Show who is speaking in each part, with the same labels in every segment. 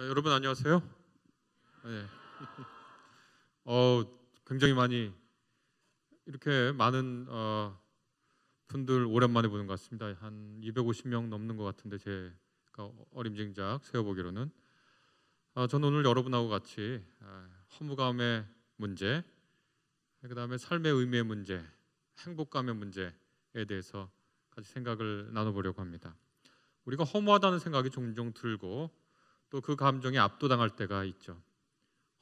Speaker 1: 여러분 안녕하세요. 네. 굉장히 많이 이렇게 많은 분들 오랜만에 보는 것 같습니다. 한 250명 넘는 것 같은데 제가 어림짐작 세어보기로는 저는 오늘 여러분하고 같이 허무감의 문제, 그다음에 삶의 의미의 문제, 행복감의 문제에 대해서 같이 생각을 나눠보려고 합니다. 우리가 허무하다는 생각이 종종 들고 또 그 감정에 압도당할 때가 있죠.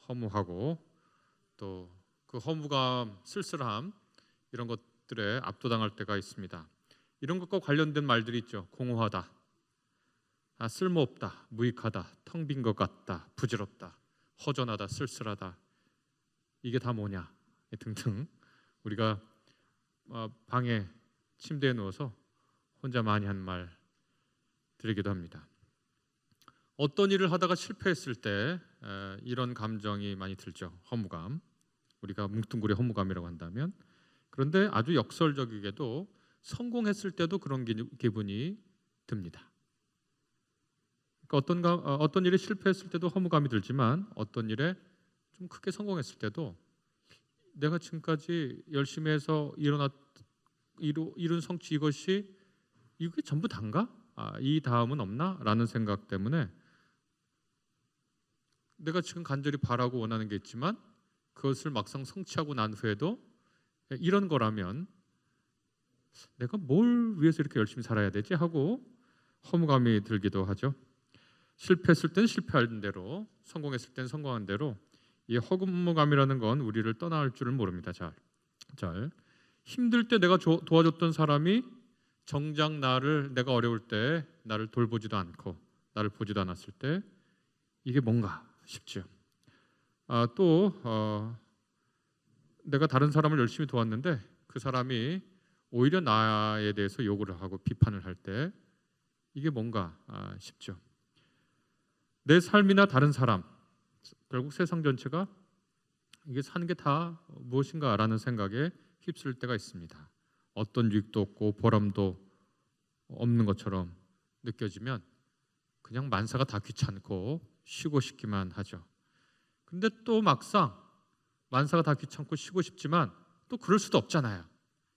Speaker 1: 허무하고 또 그 허무감, 쓸쓸함 이런 것들에 압도당할 때가 있습니다. 이런 것과 관련된 말들이 있죠. 공허하다, 쓸모없다, 무익하다, 텅 빈 것 같다, 부질없다, 허전하다, 쓸쓸하다. 이게 다 뭐냐 등등 우리가 방에 침대에 누워서 혼자 많이 한 말 드리기도 합니다. 어떤 일을 하다가 실패했을 때 이런 감정이 많이 들죠. 허무감. 우리가 뭉뚱그려 허무감이라고 한다면, 그런데 아주 역설적이게도 성공했을 때도 그런 기분이 듭니다. 그러니까 어떤 일에 실패했을 때도 허무감이 들지만 어떤 일에 좀 크게 성공했을 때도 내가 지금까지 열심히 해서 이룬 성취 이게 전부 단가? 이 다음은 없나? 라는 생각 때문에 내가 지금 간절히 바라고 원하는 게 있지만 그것을 막상 성취하고 난 후에도 이런 거라면 내가 뭘 위해서 이렇게 열심히 살아야 되지? 하고 허무감이 들기도 하죠. 실패했을 땐 실패한 대로, 성공했을 땐 성공한 대로 이 허무감이라는 건 우리를 떠날 줄을 모릅니다. 잘 힘들 때 내가 도와줬던 사람이 정작 내가 어려울 때 나를 돌보지도 않고 나를 보지도 않았을 때 이게 뭔가 싶죠. 또 내가 다른 사람을 열심히 도왔는데 그 사람이 오히려 나에 대해서 욕을 하고 비판을 할 때 이게 뭔가 싶죠. 내 삶이나 다른 사람, 결국 세상 전체가 이게 사는 게 다 무엇인가라는 생각에 휩쓸 때가 있습니다. 어떤 유익도 없고 보람도 없는 것처럼 느껴지면 그냥 만사가 다 귀찮고 쉬고 싶기만 하죠. 근데 또 막상 만사가 다 귀찮고 쉬고 싶지만 또 그럴 수도 없잖아요.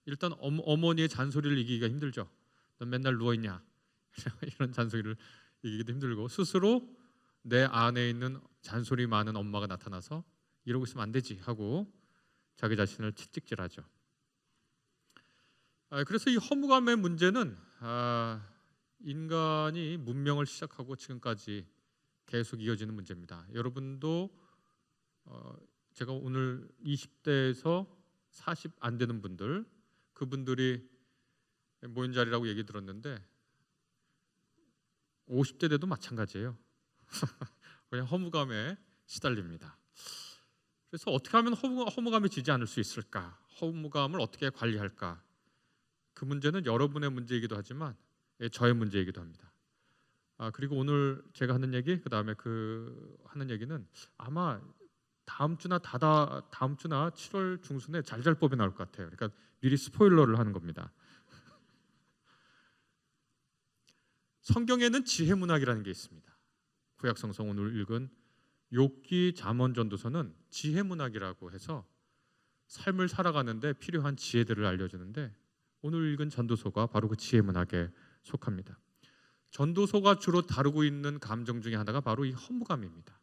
Speaker 1: 일단 어머니의 잔소리를 이기기가 힘들죠. 넌 맨날 누워있냐 이런 잔소리를 이기기도 힘들고, 스스로 내 안에 있는 잔소리 많은 엄마가 나타나서 이러고 있으면 안 되지 하고 자기 자신을 채찍질하죠. 그래서 이 허무감의 문제는 인간이 문명을 시작하고 지금까지 계속 이어지는 문제입니다. 여러분도 제가 오늘 20대에서 40 안 되는 분들, 그분들이 모인 자리라고 얘기 들었는데 50대 돼도 마찬가지예요. 그냥 허무감에 시달립니다. 그래서 어떻게 하면 허무감이 지지 않을 수 있을까? 허무감을 어떻게 관리할까? 그 문제는 여러분의 문제이기도 하지만 저의 문제이기도 합니다. 그리고 오늘 제가 하는 얘기, 그다음에 하는 얘기는 아마 다음 주나 7월 중순에 잘잘법이 나올 것 같아요. 그러니까 미리 스포일러를 하는 겁니다. 성경에는 지혜 문학이라는 게 있습니다. 구약 성경 오늘 읽은 욥기, 잠언, 전도서는 지혜 문학이라고 해서 삶을 살아가는데 필요한 지혜들을 알려주는데, 오늘 읽은 전도서가 바로 그 지혜 문학에 속합니다. 전도서가 주로 다루고 있는 감정 중에 하나가 바로 이 허무감입니다.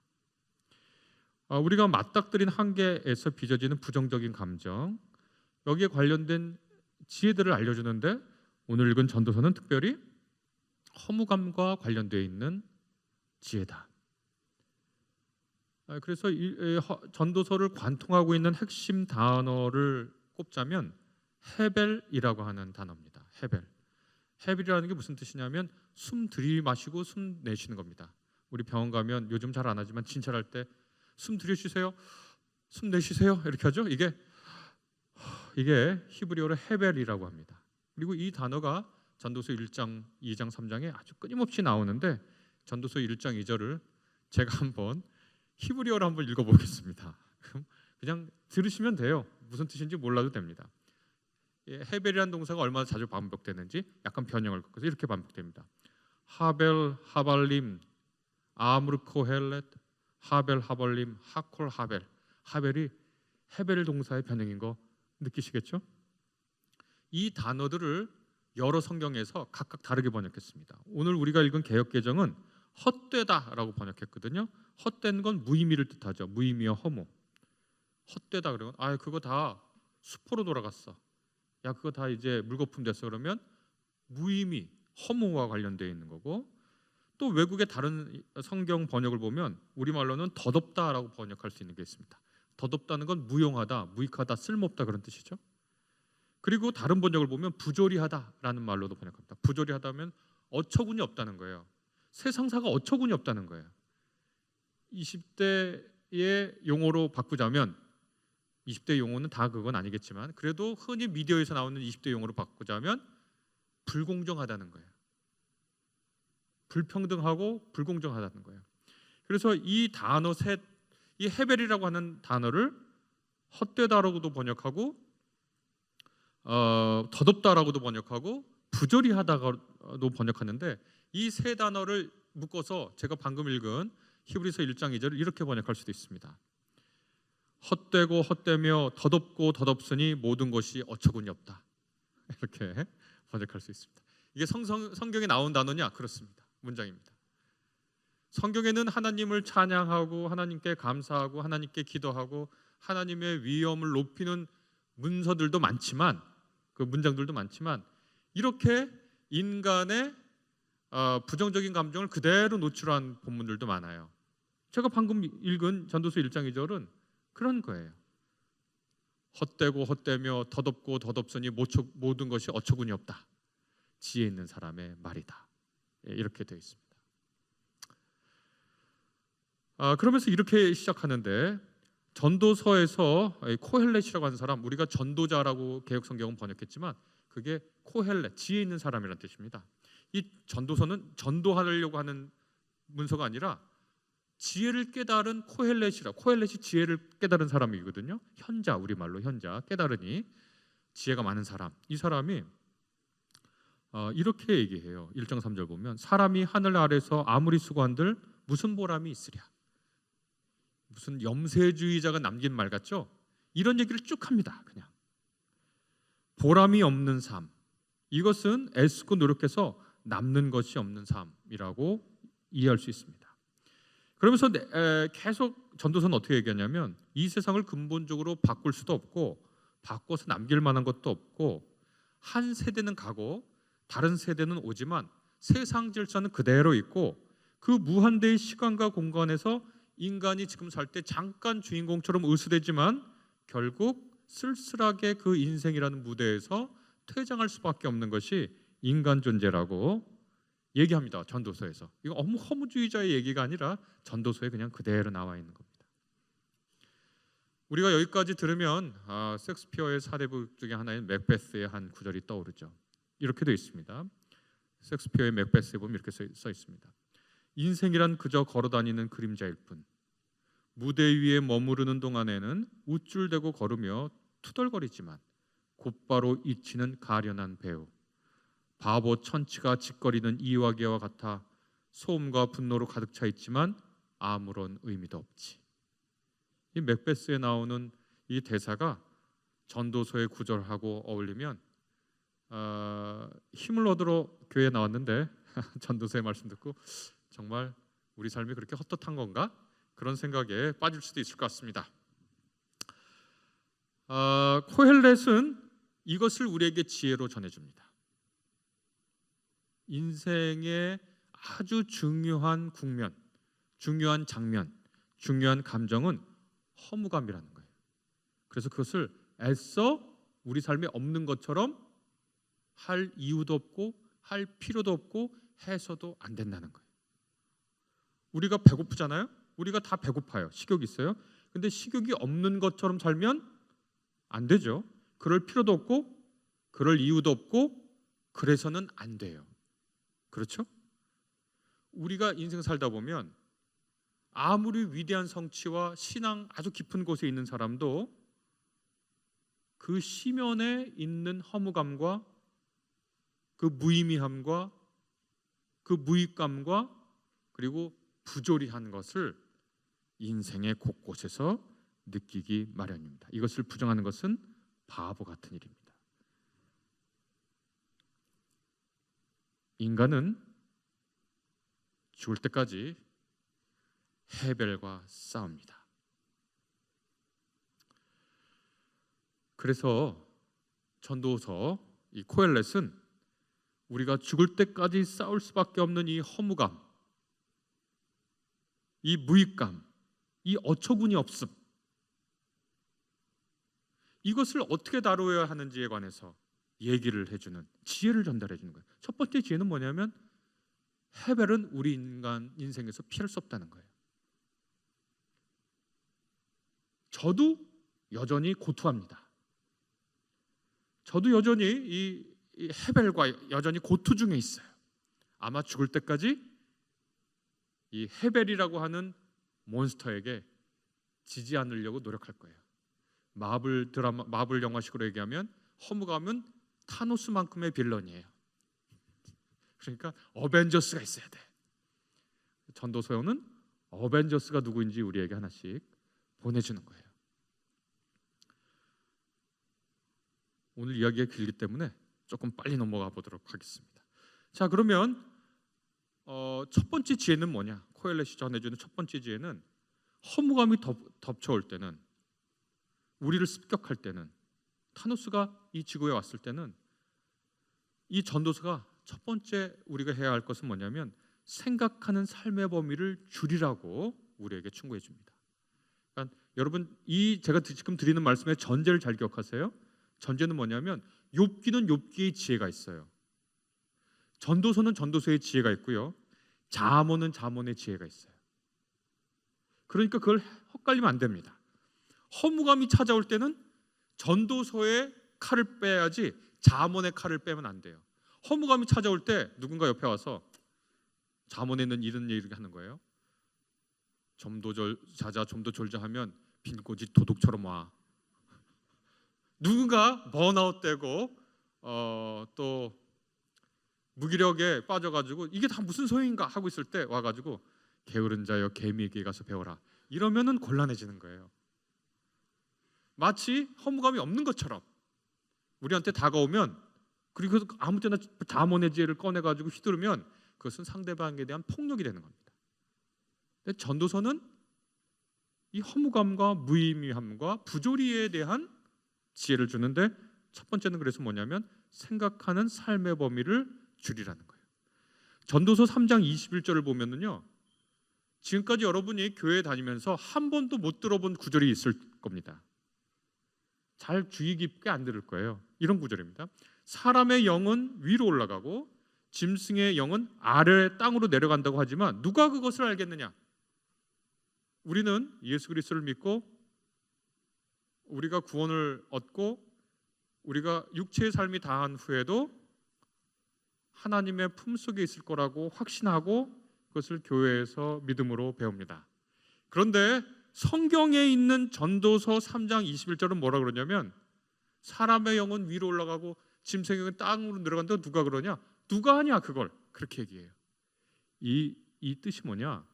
Speaker 1: 우리가 맞닥뜨린 한계에서 빚어지는 부정적인 감정, 여기에 관련된 지혜들을 알려주는데 오늘 읽은 전도서는 특별히 허무감과 관련되어 있는 지혜다. 그래서 전도서를 관통하고 있는 핵심 단어를 꼽자면 헤벨이라고 하는 단어입니다. 헤벨이라는 게 무슨 뜻이냐면 숨 들이마시고 숨 내쉬는 겁니다. 우리 병원 가면 요즘 잘 안 하지만 진찰할 때 숨 들이쉬세요, 숨 내쉬세요 이렇게 하죠. 이게 히브리어로 헤벨이라고 합니다. 그리고 이 단어가 전도서 1장, 2장, 3장에 아주 끊임없이 나오는데 전도서 1장 2절을 제가 한번 히브리어로 한번 읽어보겠습니다. 그냥 들으시면 돼요. 무슨 뜻인지 몰라도 됩니다. 헤벨이라는 동사가 얼마나 자주 반복되는지 약간 변형을 꺾어서 이렇게 반복됩니다. 하벨, 하발림, 아므르 코헬렛, 하벨 하벌림, 하콜 하벨. 하벨이 헤벨 동사의 변형인 거 느끼시겠죠? 이 단어들을 여러 성경에서 각각 다르게 번역했습니다. 오늘 우리가 읽은 개역개정은 헛되다라고 번역했거든요. 헛된 건 무의미를 뜻하죠. 무의미와 허무. 헛되다 그러면 그거 다 수포로 돌아갔어. 야 그거 다 이제 물거품 됐어. 그러면 무의미, 허무와 관련되어 있는 거고, 또 외국의 다른 성경 번역을 보면 우리말로는 덧없다라고 번역할 수 있는 게 있습니다. 덧없다는 건 무용하다, 무익하다, 쓸모없다 그런 뜻이죠. 그리고 다른 번역을 보면 부조리하다라는 말로도 번역합니다. 부조리하다면 어처구니 없다는 거예요. 세상사가 어처구니 없다는 거예요. 20대의 용어로 바꾸자면, 20대 용어는 다 그건 아니겠지만 그래도 흔히 미디어에서 나오는 20대 용어로 바꾸자면 불공정하다는 거예요. 불평등하고 불공정하다는 거예요. 그래서 이 단어 셋, 이 헤벨이라고 하는 단어를 헛되다라고도 번역하고 덧없다라고도 번역하고 부조리하다가도 번역하는데, 이 세 단어를 묶어서 제가 방금 읽은 히브리서 1장 2절을 이렇게 번역할 수도 있습니다. 헛되고 헛되며 덧없고 덧없으니 모든 것이 어처구니 없다. 이렇게 번역할 수 있습니다. 이게 성경에 나온 단어냐? 그렇습니다. 문장입니다. 성경에는 하나님을 찬양하고 하나님께 감사하고 하나님께 기도하고 하나님의 위엄을 높이는 문서들도 많지만, 그 문장들도 많지만, 이렇게 인간의 부정적인 감정을 그대로 노출한 본문들도 많아요. 제가 방금 읽은 전도서 1장 2절은 그런 거예요. 헛되고 헛되며 덧없고 덧없으니 모든 것이 어처구니 없다. 지혜 있는 사람의 말이다. 이렇게 되어 있습니다. 그러면서 이렇게 시작하는데, 전도서에서 코헬렛이라고 하는 사람, 우리가 전도자라고 개역성경은 번역했지만 그게 코헬렛, 지혜 있는 사람이라는 뜻입니다. 이 전도서는 전도하려고 하는 문서가 아니라 지혜를 깨달은 코헬렛이 지혜를 깨달은 사람이거든요. 현자, 우리말로 현자, 깨달으니 지혜가 많은 사람. 이 사람이 이렇게 얘기해요. 1장 3절 보면 사람이 하늘 아래서 아무리 수고한들 무슨 보람이 있으랴. 무슨 염세주의자가 남긴 말 같죠? 이런 얘기를 쭉 합니다. 그냥 보람이 없는 삶, 이것은 애쓰고 노력해서 남는 것이 없는 삶이라고 이해할 수 있습니다. 그러면서 계속 전도서는 어떻게 얘기하냐면, 이 세상을 근본적으로 바꿀 수도 없고 바꿔서 남길 만한 것도 없고, 한 세대는 가고 다른 세대는 오지만 세상 질서는 그대로 있고, 그 무한대의 시간과 공간에서 인간이 지금 살 때 잠깐 주인공처럼 의수되지만 결국 쓸쓸하게 그 인생이라는 무대에서 퇴장할 수밖에 없는 것이 인간 존재라고 얘기합니다. 전도서에서. 이거 허무주의자의 얘기가 아니라 전도서에 그냥 그대로 나와 있는 겁니다. 우리가 여기까지 들으면 셰익스피어의 4대부 중에 하나인 맥베스의 한 구절이 떠오르죠. 이렇게 되어 있습니다. 셰익스피어의 맥베스에 보면 이렇게 써 있습니다. 인생이란 그저 걸어다니는 그림자일 뿐, 무대 위에 머무르는 동안에는 우쭐대고 걸으며 투덜거리지만 곧바로 잊히는 가련한 배우, 바보 천치가 짓거리는 이와기와 같아 소음과 분노로 가득 차 있지만 아무런 의미도 없지. 이 맥베스에 나오는 이 대사가 전도서의 구절하고 어울리면 힘을 얻으러 교회에 나왔는데 전도서의 말씀 듣고 정말 우리 삶이 그렇게 헛헛한 건가? 그런 생각에 빠질 수도 있을 것 같습니다. 코헬렛은 이것을 우리에게 지혜로 전해줍니다. 인생의 아주 중요한 국면, 중요한 장면, 중요한 감정은 허무감이라는 거예요. 그래서 그것을 애써 우리 삶에 없는 것처럼 할 이유도 없고 할 필요도 없고 해서도 안 된다는 거예요. 우리가 배고프잖아요. 우리가 다 배고파요. 식욕이 있어요. 근데 식욕이 없는 것처럼 살면 안 되죠. 그럴 필요도 없고 그럴 이유도 없고 그래서는 안 돼요. 그렇죠? 우리가 인생 살다 보면 아무리 위대한 성취와 신앙 아주 깊은 곳에 있는 사람도 그 시면에 있는 허무감과 그 무의미함과 그 무익감과 그리고 부조리한 것을 인생의 곳곳에서 느끼기 마련입니다. 이것을 부정하는 것은 바보 같은 일입니다. 인간은 죽을 때까지 헤벨과 싸웁니다. 그래서 전도서 이 코엘렛은 우리가 죽을 때까지 싸울 수밖에 없는 이 허무감, 이 무익감, 이 어처구니 없음, 이것을 어떻게 다루어야 하는지에 관해서 얘기를 해주는, 지혜를 전달해 주는 거예요. 첫 번째 지혜는 뭐냐면 헤벨은 우리 인간 인생에서 피할 수 없다는 거예요. 저도 여전히 고투합니다. 저도 여전히 이 헤벨과 여전히 고투 중에 있어요. 아마 죽을 때까지 이 헤벨이라고 하는 몬스터에게 지지 않으려고 노력할 거예요. 마블 드라마, 마블 영화식으로 얘기하면 허무감은 타노스만큼의 빌런이에요. 그러니까 어벤져스가 있어야 돼. 전도서에는 어벤져스가 누구인지 우리에게 하나씩 보내주는 거예요. 오늘 이야기가 길기 때문에 조금 빨리 넘어가 보도록 하겠습니다. 자, 그러면 첫 번째 지혜는 뭐냐? 코엘렛이 전해주는 첫 번째 지혜는 허무감이 덮쳐올 때는, 우리를 습격할 때는, 타노스가 이 지구에 왔을 때는 이 전도서가 첫 번째 우리가 해야 할 것은 뭐냐면 생각하는 삶의 범위를 줄이라고 우리에게 충고해 줍니다. 그러니까 여러분, 이 제가 지금 드리는 말씀의 전제를 잘 기억하세요. 전제는 뭐냐면 욥기는 욥기의 지혜가 있어요. 전도서는 전도서의 지혜가 있고요. 잠언은 잠언의 지혜가 있어요. 그러니까 그걸 헛갈리면 안 됩니다. 허무감이 찾아올 때는 전도서의 칼을 빼야지 잠언의 칼을 빼면 안 돼요. 허무감이 찾아올 때 누군가 옆에 와서 잠언에는 이런 얘기를 하는 거예요. 좀 더 자자, 좀 더 졸자하면 빈고지 도둑처럼 와. 누군가 번아웃되고 또 무기력에 빠져가지고 이게 다 무슨 소용인가 하고 있을 때 와가지고 게으른 자여 개미에게 가서 배워라. 이러면은 곤란해지는 거예요. 마치 허무감이 없는 것처럼 우리한테 다가오면, 그리고 아무 때나 잠언의 지혜를 꺼내가지고 휘두르면 그것은 상대방에 대한 폭력이 되는 겁니다. 근데 전도서는 이 허무감과 무의미함과 부조리에 대한 지혜를 주는데, 첫 번째는 그래서 뭐냐면 생각하는 삶의 범위를 줄이라는 거예요. 전도서 3장 21절을 보면은요, 지금까지 여러분이 교회 다니면서 한 번도 못 들어본 구절이 있을 겁니다. 잘 주의 깊게 안 들을 거예요. 이런 구절입니다. 사람의 영은 위로 올라가고 짐승의 영은 아래 땅으로 내려간다고 하지만 누가 그것을 알겠느냐? 우리는 예수 그리스도를 믿고 우리가 구원을 얻고 우리가 육체의 삶이 다한 후에도 하나님의 품속에 있을 거라고 확신하고 그것을 교회에서 믿음으로 배웁니다. 그런데 성경에 있는 전도서 3장 21절은 뭐라 그러냐면 사람의 영은 위로 올라가고 짐승의 영은 땅으로 내려간다고 누가 그러냐? 누가 하냐 그걸? 그렇게 얘기해요. 이 뜻이 뭐냐?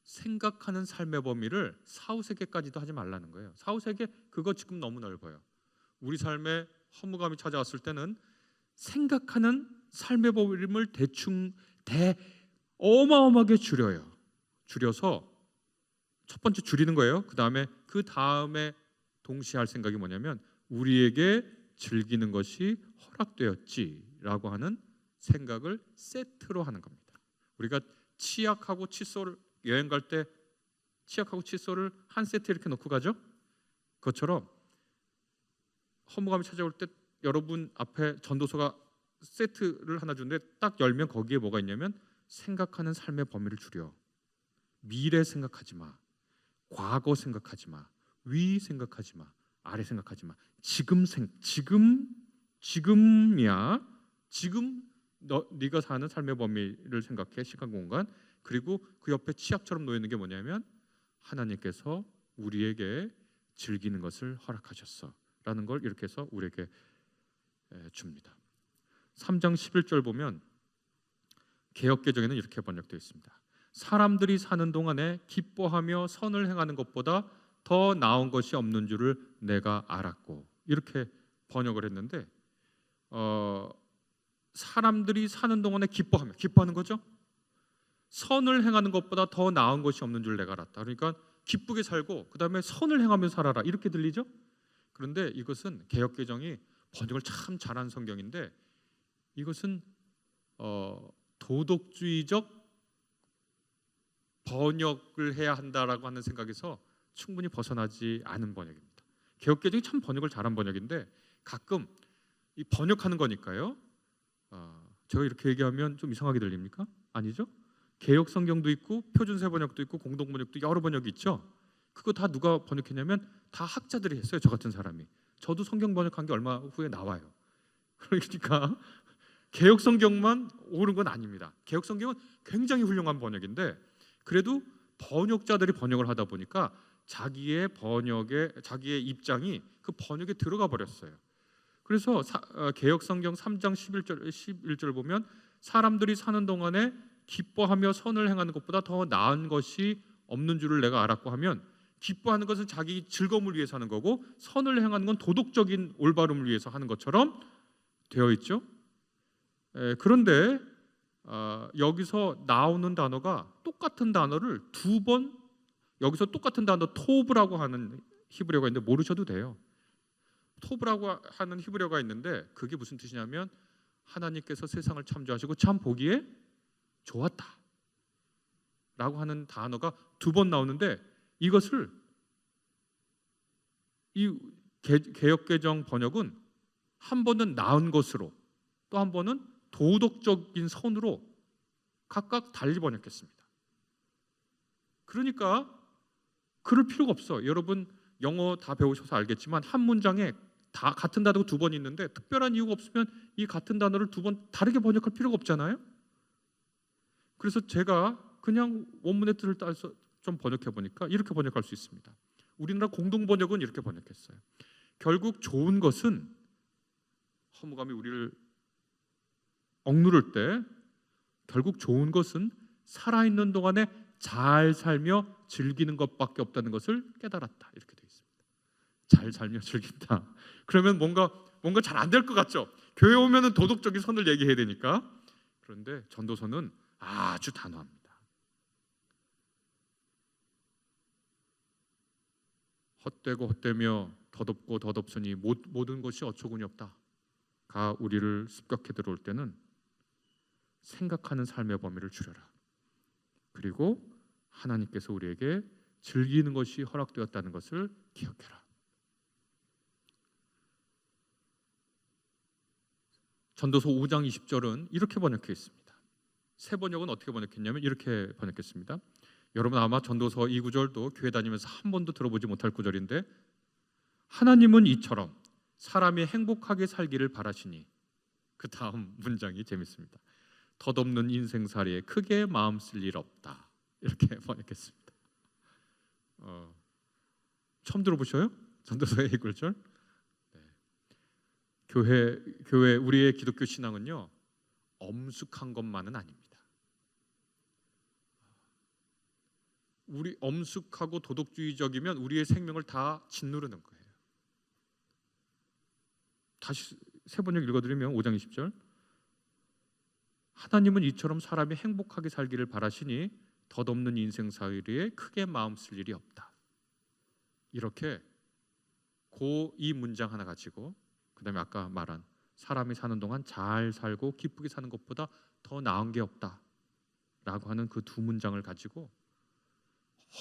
Speaker 1: 생각하는 삶의 범위를 사후세계까지도 하지 말라는 거예요. 사후세계 그거 지금 너무 넓어요. 우리 삶에 허무감이 찾아왔을 때는 생각하는 삶의 범위를 어마어마하게 줄여서 첫 번째 줄이는 거예요. 그 다음에 동시에 할 생각이 뭐냐면 우리에게 즐기는 것이 허락되었지라고 하는 생각을 세트로 하는 겁니다. 우리가 치약하고 칫솔 여행 갈 때 치약하고 칫솔을 한 세트 이렇게 놓고 가죠. 그것처럼 허무감이 찾아올 때 여러분 앞에 전도서가 세트를 하나 주는데 딱 열면 거기에 뭐가 있냐면 생각하는 삶의 범위를 줄여. 미래 생각하지 마. 과거 생각하지 마. 위 생각하지 마. 아래 생각하지 마. 지금이야. 지금 네가 사는 삶의 범위를 생각해. 시간 공간. 그리고 그 옆에 치약처럼 놓여 있는 게 뭐냐면 하나님께서 우리에게 즐기는 것을 허락하셨어 라는 걸 이렇게 해서 우리에게 줍니다. 3장 11절 보면 개역개정에는 이렇게 번역되어 있습니다. 사람들이 사는 동안에 기뻐하며 선을 행하는 것보다 더 나은 것이 없는 줄을 내가 알았고, 이렇게 번역을 했는데 사람들이 사는 동안에 기뻐하는 거죠. 선을 행하는 것보다 더 나은 것이 없는 줄 내가 알았다. 그러니까 기쁘게 살고 그 다음에 선을 행하며 살아라, 이렇게 들리죠. 그런데 이것은 개역개정이 번역을 참 잘한 성경인데, 이것은 도덕주의적 번역을 해야 한다라고 하는 생각에서 충분히 벗어나지 않은 번역입니다. 개역개정이 참 번역을 잘한 번역인데, 가끔 이 번역하는 거니까요. 제가 이렇게 얘기하면 좀 이상하게 들립니까? 아니죠? 개역 성경도 있고 표준세 번역도 있고 공동 번역도 여러 번역이 있죠. 그거 다 누가 번역했냐면 다 학자들이 했어요. 저 같은 사람이. 저도 성경 번역한 게 얼마 후에 나와요. 그러니까 개역 성경만 옳은 건 아닙니다. 개역 성경은 굉장히 훌륭한 번역인데, 그래도 번역자들이 번역을 하다 보니까 자기의 입장이 그 번역에 들어가 버렸어요. 그래서 개역 성경 3장 11절을 보면 사람들이 사는 동안에 기뻐하며 선을 행하는 것보다 더 나은 것이 없는 줄을 내가 알았고 하면, 기뻐하는 것은 자기 즐거움을 위해서 하는 거고 선을 행하는 건 도덕적인 올바름을 위해서 하는 것처럼 되어 있죠. 그런데 여기서 나오는 단어가 똑같은 단어를 두 번, 여기서 똑같은 단어 토브라고 하는 히브리어가 있는데 모르셔도 돼요. 토브라고 하는 히브리어가 있는데 그게 무슨 뜻이냐면 하나님께서 세상을 창조하시고 참 보기에 좋았다 라고 하는 단어가 두 번 나오는데, 이것을 이 개역개정 번역은 한 번은 나은 것으로, 또 한 번은 도덕적인 선으로 각각 달리 번역했습니다. 그러니까 그럴 필요가 없어. 여러분 영어 다 배우셔서 알겠지만 한 문장에 다 같은 단어가 두 번 있는데 특별한 이유가 없으면 이 같은 단어를 두 번 다르게 번역할 필요가 없잖아요. 그래서 제가 그냥 원문의 뜻을 따서 좀 번역해 보니까 이렇게 번역할 수 있습니다. 우리나라 공동 번역은 이렇게 번역했어요. 결국 좋은 것은, 허무감이 우리를 억누를 때 결국 좋은 것은 살아있는 동안에 잘 살며 즐기는 것밖에 없다는 것을 깨달았다, 이렇게 되어 있습니다. 잘 살며 즐긴다. 그러면 뭔가 잘 안 될 것 같죠. 교회 오면은 도덕적인 선을 얘기해야 되니까. 그런데 전도서는 아주 단호합니다. 헛되고 헛되며 덧없고 덧없으니 모든 것이 어처구니 없다가 우리를 습격해 들어올 때는 생각하는 삶의 범위를 줄여라. 그리고 하나님께서 우리에게 즐기는 것이 허락되었다는 것을 기억해라. 전도서 5장 20절은 이렇게 번역해 있습니다. 새 번역은 어떻게 번역했냐면 이렇게 번역했습니다. 여러분 아마 전도서 이 구절도 교회 다니면서 한 번도 들어보지 못할 구절인데, 하나님은 이처럼 사람이 행복하게 살기를 바라시니, 그 다음 문장이 재밌습니다. 덧없는 인생살이에 크게 마음 쓸 일 없다, 이렇게 번역했습니다. 처음 들어보셔요? 전도서의 이 구절? 네. 교회 우리의 기독교 신앙은요 엄숙한 것만은 아닙니다. 우리 엄숙하고 도덕주의적이면 우리의 생명을 다 짓누르는 거예요. 다시 새 번역 읽어드리면 5장 20절, 하나님은 이처럼 사람이 행복하게 살기를 바라시니 덧없는 인생살이에 크게 마음 쓸 일이 없다. 이렇게 이 문장 하나 가지고, 그 다음에 아까 말한 사람이 사는 동안 잘 살고 기쁘게 사는 것보다 더 나은 게 없다 라고 하는 그 두 문장을 가지고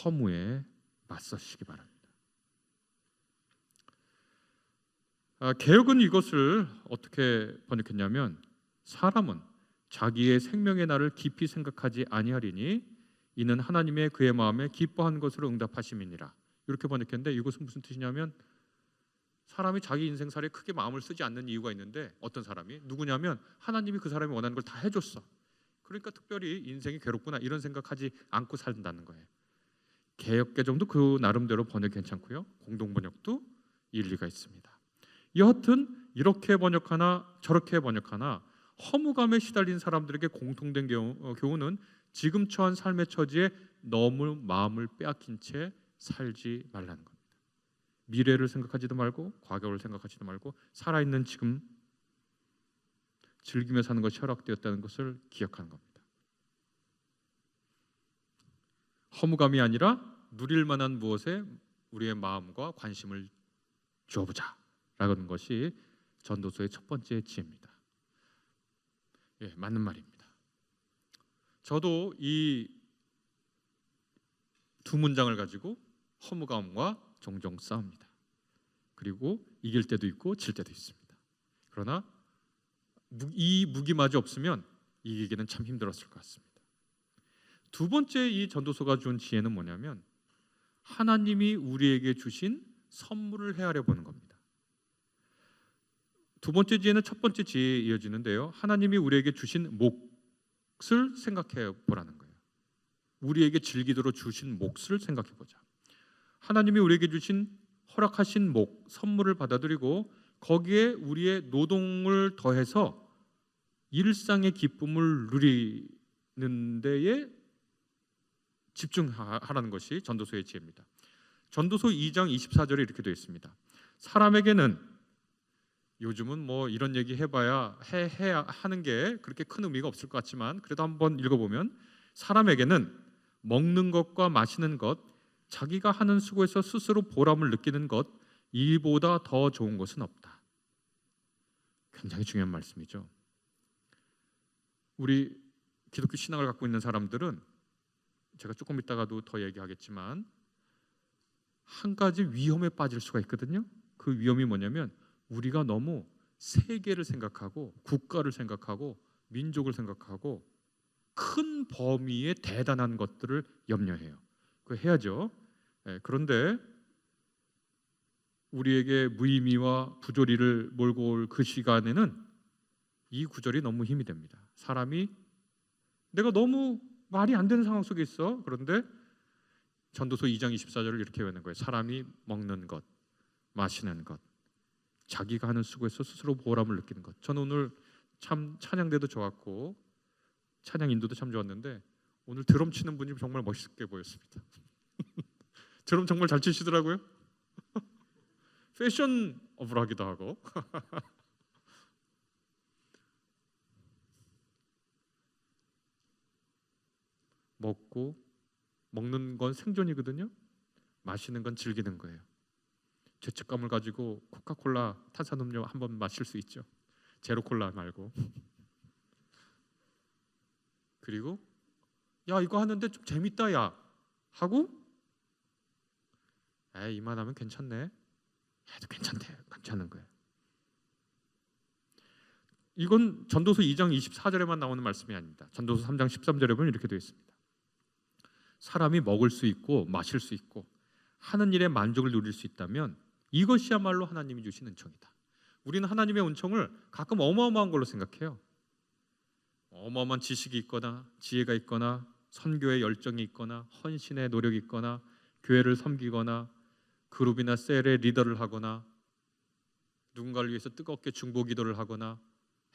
Speaker 1: 허무에 맞서시기 바랍니다. 개역은 이것을 어떻게 번역했냐면, 사람은 자기의 생명의 날을 깊이 생각하지 아니하리니 이는 하나님의 그의 마음에 기뻐한 것으로 응답하심이니라, 이렇게 번역했는데, 이것은 무슨 뜻이냐면 사람이 자기 인생살에 크게 마음을 쓰지 않는 이유가 있는데, 어떤 사람이 누구냐면 하나님이 그 사람이 원하는 걸 다 해줬어. 그러니까 특별히 인생이 괴롭구나 이런 생각하지 않고 산다는 거예요. 개역개정도 그 나름대로 번역 괜찮고요, 공동 번역도 일리가 있습니다. 여하튼 이렇게 번역하나 저렇게 번역하나 허무감에 시달린 사람들에게 공통된 교훈은 지금 처한 삶의 처지에 너무 마음을 빼앗긴 채 살지 말라는 겁니다. 미래를 생각하지도 말고 과거를 생각하지도 말고 살아있는 지금 즐기며 사는 것이 허락되었다는 것을 기억하는 겁니다. 허무감이 아니라 누릴 만한 무엇에 우리의 마음과 관심을 주어보자 라는 것이 전도서의 첫 번째 지혜입니다. 예, 맞는 말입니다. 저도 이 두 문장을 가지고 허무감과 종종 싸웁니다. 그리고 이길 때도 있고 질 때도 있습니다. 그러나 이 무기마저 없으면 이기기는 참 힘들었을 것 같습니다. 두 번째 이 전도서가 준 지혜는 뭐냐면 하나님이 우리에게 주신 선물을 헤아려 보는 겁니다. 두 번째 지혜는 첫 번째 지혜에 이어지는데요. 하나님이 우리에게 주신 몫을 생각해 보라는 거예요. 우리에게 즐기도록 주신 몫을 생각해 보자. 하나님이 우리에게 주신 허락하신 몫, 선물을 받아들이고 거기에 우리의 노동을 더해서 일상의 기쁨을 누리는 데에 집중하라는 것이 전도서의 지혜입니다. 전도서 2장 24절에 이렇게 되어 있습니다. 사람에게는 요즘은 뭐 이런 얘기 해봐야 해야 하는 게 그렇게 큰 의미가 없을 것 같지만 그래도 한번 읽어보면 사람에게는 먹는 것과 마시는 것, 자기가 하는 수고에서 스스로 보람을 느끼는 것 이보다 더 좋은 것은 없다. 굉장히 중요한 말씀이죠. 우리 기독교 신앙을 갖고 있는 사람들은 제가 조금 이따가도 더 얘기하겠지만 한 가지 위험에 빠질 수가 있거든요. 그 위험이 뭐냐면 우리가 너무 세계를 생각하고 국가를 생각하고 민족을 생각하고 큰 범위의 대단한 것들을 염려해요. 그거 해야죠. 그런데 우리에게 무의미와 부조리를 몰고 올 그 시간에는 이 구절이 너무 힘이 됩니다. 사람이 내가 너무 말이 안 되는 상황 속에 있어. 그런데 전도서 2장 24절을 이렇게 외우는 거예요. 사람이 먹는 것, 마시는 것, 자기가 하는 수고에서 스스로 보람을 느끼는 것. 저는 오늘 참 찬양대도 좋았고 찬양 인도도 참 좋았는데 오늘 드럼 치는 분이 정말 멋있게 보였습니다. 드럼 정말 잘 치시더라고요. 패셔너블하기도 하고. 먹는 건 생존이거든요. 마시는 건 즐기는 거예요. 죄책감을 가지고 코카콜라 탄산음료 한번 마실 수 있죠. 제로콜라 말고. 그리고 야 이거 하는데 좀 재밌다 야 하고 이만하면 괜찮네 해도 괜찮은 거예요. 이건 전도서 2장 24절에만 나오는 말씀이 아닙니다. 전도서 3장 13절에 보면 이렇게 되어 있습니다. 사람이 먹을 수 있고 마실 수 있고 하는 일에 만족을 누릴 수 있다면 이것이야말로 하나님이 주신 은총이다. 우리는 하나님의 은총을 가끔 어마어마한 걸로 생각해요. 어마어마한 지식이 있거나 지혜가 있거나 선교의 열정이 있거나 헌신의 노력이 있거나 교회를 섬기거나 그룹이나 셀의 리더를 하거나 누군가를 위해서 뜨겁게 중보 기도를 하거나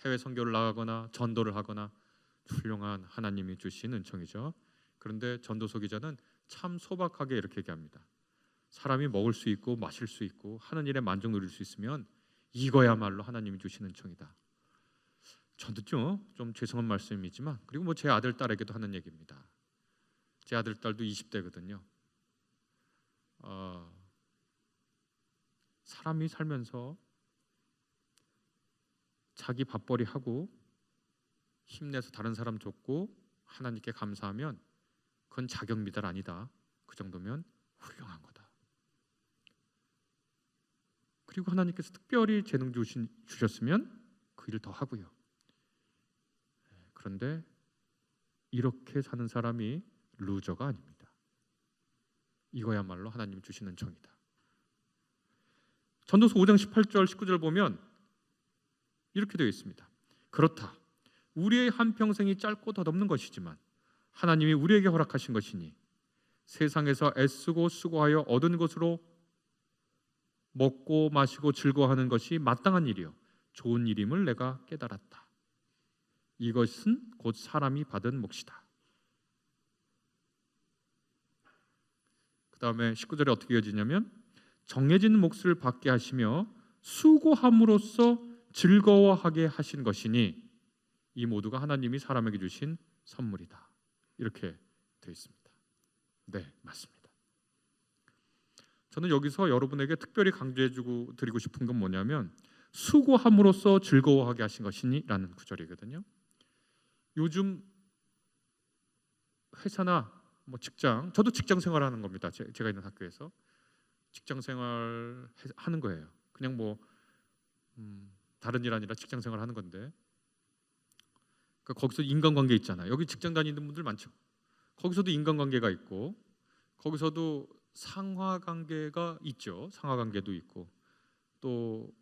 Speaker 1: 해외 선교를 나가거나 전도를 하거나 훌륭한 하나님이 주신 은총이죠. 그런데 전도서 기자는 참 소박하게 이렇게 얘기합니다. 사람이 먹을 수 있고 마실 수 있고 하는 일에 만족 누릴 수 있으면 이거야말로 하나님이 주신 은총이다. 저도요 좀 죄송한 말씀이지만 그리고 뭐 제 아들 딸에게도 하는 얘기입니다. 제 아들 딸도 20대거든요. 사람이 살면서 자기 밥벌이 하고 힘내서 다른 사람 돕고 하나님께 감사하면 그건 자격 미달 아니다. 그 정도면 훌륭한 거다. 그리고 하나님께서 특별히 재능 주셨으면 그 일을 더 하고요. 그런데 이렇게 사는 사람이 루저가 아닙니다. 이거야말로 하나님이 주시는 은총이다. 전도서 5장 18절 19절 보면 이렇게 되어 있습니다. 그렇다. 우리의 한평생이 짧고 덧없는 것이지만 하나님이 우리에게 허락하신 것이니 세상에서 애쓰고 수고하여 얻은 것으로 먹고 마시고 즐거워하는 것이 마땅한 일이요 좋은 일임을 내가 깨달았다. 이것은 곧 사람이 받은 몫이다. 그 다음에 19절에 어떻게 이어지냐면 정해진 몫을 받게 하시며 수고함으로써 즐거워하게 하신 것이니 이 모두가 하나님이 사람에게 주신 선물이다. 이렇게 되어 있습니다. 네, 맞습니다. 저는 여기서 여러분에게 특별히 강조해주고 드리고 싶은 건 뭐냐면 수고함으로써 즐거워하게 하신 것이니 라는 구절이거든요. 요즘 회사나 뭐 직장, 저도 직장 생활하는 겁니다. 제가 있는 학교에서 직장 생활 하는 거예요. 그냥 뭐 다른 일 아니라 직장 생활 하는 건데, 그러니까 거기서 인간관계 있잖아요. 여기 직장 다니는 분들 많죠. 거기서도 인간관계가 있고 거기서도 상하관계가 있죠. 상하관계도 있고 또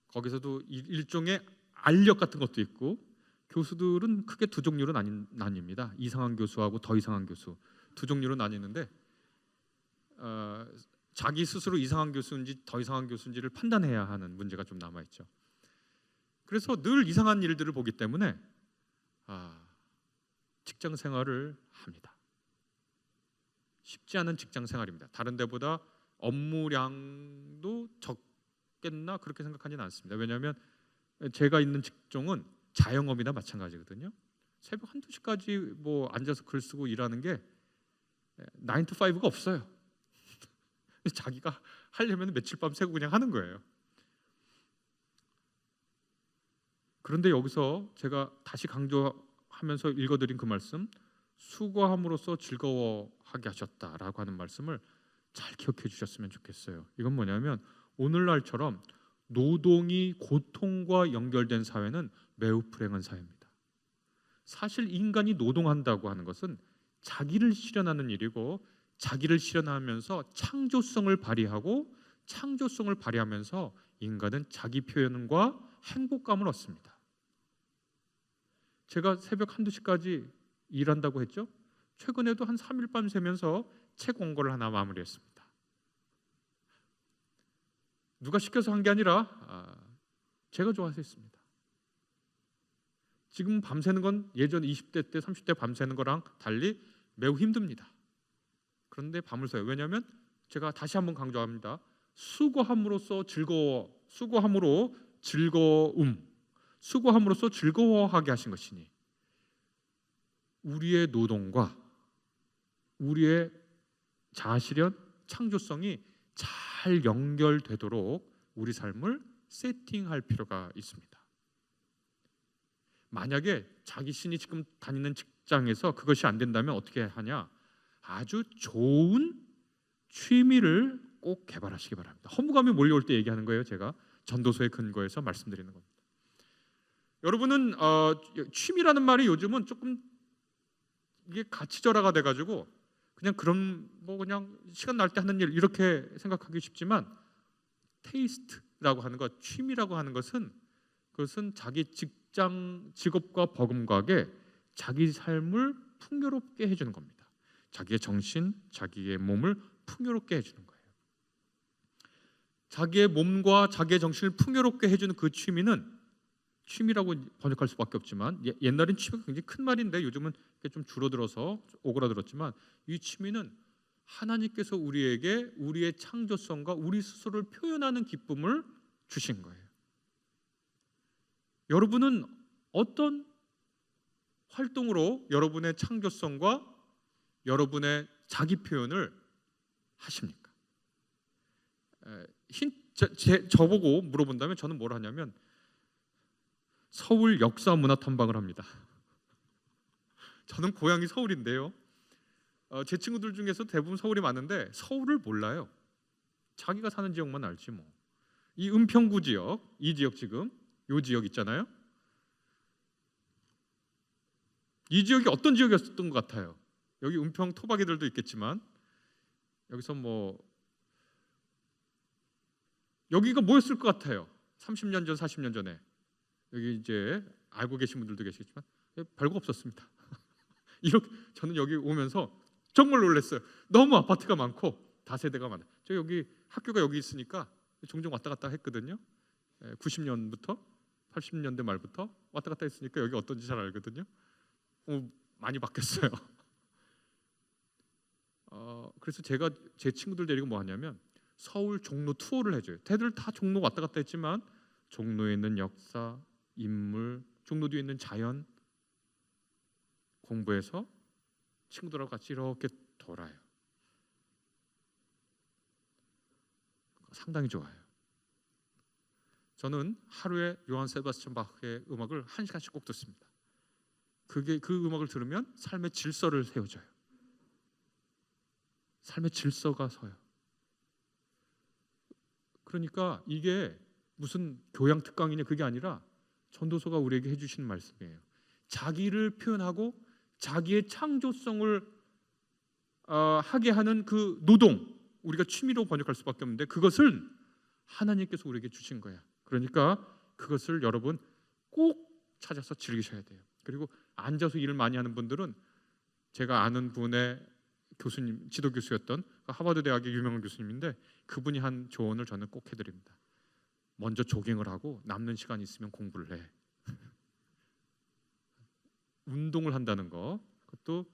Speaker 1: 거기서도 일종의 알력 같은 것도 있고, 교수들은 크게 두 종류로 나뉩니다. 이상한 교수하고 더 이상한 교수, 두 종류로 나뉘는데 자기 스스로 이상한 교수인지 더 이상한 교수인지를 판단해야 하는 문제가 좀 남아있죠. 그래서 늘 이상한 일들을 보기 때문에 직장 생활을 합니다. 쉽지 않은 직장 생활입니다. 다른 데보다 업무량도 적겠나 그렇게 생각하지는 않습니다. 왜냐하면 제가 있는 직종은 자영업이나 마찬가지거든요. 새벽 1~2시까지 뭐 앉아서 글 쓰고 일하는 게 9 to 5가 없어요. 자기가 하려면 며칠 밤 새고 그냥 하는 거예요. 그런데 여기서 제가 다시 강조하면서 읽어드린 그 말씀, 수고함으로써 즐거워하게 하셨다라고 하는 말씀을 잘 기억해 주셨으면 좋겠어요. 이건 뭐냐면 오늘날처럼 노동이 고통과 연결된 사회는 매우 불행한 사회입니다. 사실 인간이 노동한다고 하는 것은 자기를 실현하는 일이고, 자기를 실현하면서 창조성을 발휘하고, 창조성을 발휘하면서 인간은 자기 표현과 행복감을 얻습니다. 제가 새벽 1~2시까지 일한다고 했죠. 최근에도 한 3일 밤 새면서 책 원고를 하나 마무리했습니다. 누가 시켜서 한 게 아니라 제가 좋아서 했습니다. 지금 밤새는 건 예전 20대 때 30대 밤새는 거랑 달리 매우 힘듭니다. 그런데 밤을 새요. 왜냐하면 제가 다시 한번 강조합니다. 수고함으로써 수고함으로 수고함으로써 즐거워하게 하신 것이니 우리의 노동과 우리의 자아실현, 창조성이 잘 연결되도록 우리 삶을 세팅할 필요가 있습니다. 만약에 자기 신이 지금 다니는 직장에서 그것이 안 된다면 어떻게 하냐? 아주 좋은 취미를 꼭 개발하시기 바랍니다. 허무감이 몰려올 때 얘기하는 거예요. 제가 전도서에 근거해서 말씀드리는 겁니다. 여러분은 취미라는 말이 요즘은 조금 이게 가치절하가 돼가지고 그냥 그냥 시간 날 때 하는 일 이렇게 생각하기 쉽지만, 테이스트라고 하는 것, 취미라고 하는 것은 그것은 자기 직업과 버금가게 자기 삶을 풍요롭게 해주는 겁니다. 자기의 정신, 자기의 몸을 풍요롭게 해주는 거예요. 자기의 몸과 자기의 정신을 풍요롭게 해주는 그 취미라고 번역할 수밖에 없지만, 옛날엔 취미가 굉장히 큰 말인데 요즘은 좀 줄어들어서 오그라들었지만, 이 취미는 하나님께서 우리에게 우리의 창조성과 우리 스스로를 표현하는 기쁨을 주신 거예요. 여러분은 어떤 활동으로 여러분의 창조성과 여러분의 자기 표현을 하십니까? 저보고 물어본다면 저는 뭘 하냐면 서울 역사 문화 탐방을 합니다. 저는 고향이 서울인데요. 제 친구들 중에서 대부분 서울이 많은데 서울을 몰라요. 자기가 사는 지역만 알지 뭐. 이 은평구 지역, 이 지역 지금 이 지역 있잖아요. 이 지역이 어떤 지역이었던 것 같아요? 여기 은평 토박이들도 있겠지만 여기서 뭐 여기가 뭐였을 것 같아요? 30년 전, 40년 전에. 여기 이제 알고 계신 분들도 계시겠지만 별거 없었습니다. 이렇게 저는 여기 오면서 정말 놀랐어요. 너무 아파트가 많고 다세대가 많아요. 저 여기 학교가 여기 있으니까 종종 왔다 갔다 했거든요. 90년부터 80년대 말부터 왔다 갔다 했으니까 여기 어떤지 잘 알거든요. 많이 바뀌었어요. 그래서 제가 제 친구들 데리고 뭐 하냐면 서울 종로 투어를 해줘요. 걔들 다 종로 왔다 갔다 했지만 종로에 있는 역사, 인물, 종로 뒤에 있는 자연 공부해서 친구들하고 같이 이렇게 돌아요. 상당히 좋아요. 저는 하루에 요한 세바스찬 바흐의 음악을 1시간씩 꼭 듣습니다. 그 음악을 들으면 삶의 질서를 세워줘요. 삶의 질서가 서요. 그러니까 이게 무슨 교양 특강이냐 그게 아니라 전도서가 우리에게 해주신 말씀이에요. 자기를 표현하고 자기의 창조성을 하게 하는 그 노동, 우리가 취미로 번역할 수밖에 없는데 그것을 하나님께서 우리에게 주신 거야. 그러니까 그것을 여러분 꼭 찾아서 즐기셔야 돼요. 그리고 앉아서 일을 많이 하는 분들은 제가 아는 분의 교수님, 지도 교수였던 하버드 대학의 유명한 교수님인데 그분이 한 조언을 저는 꼭 해드립니다. 먼저 조깅을 하고 남는 시간 있으면 공부를 해. 운동을 한다는 거 그것도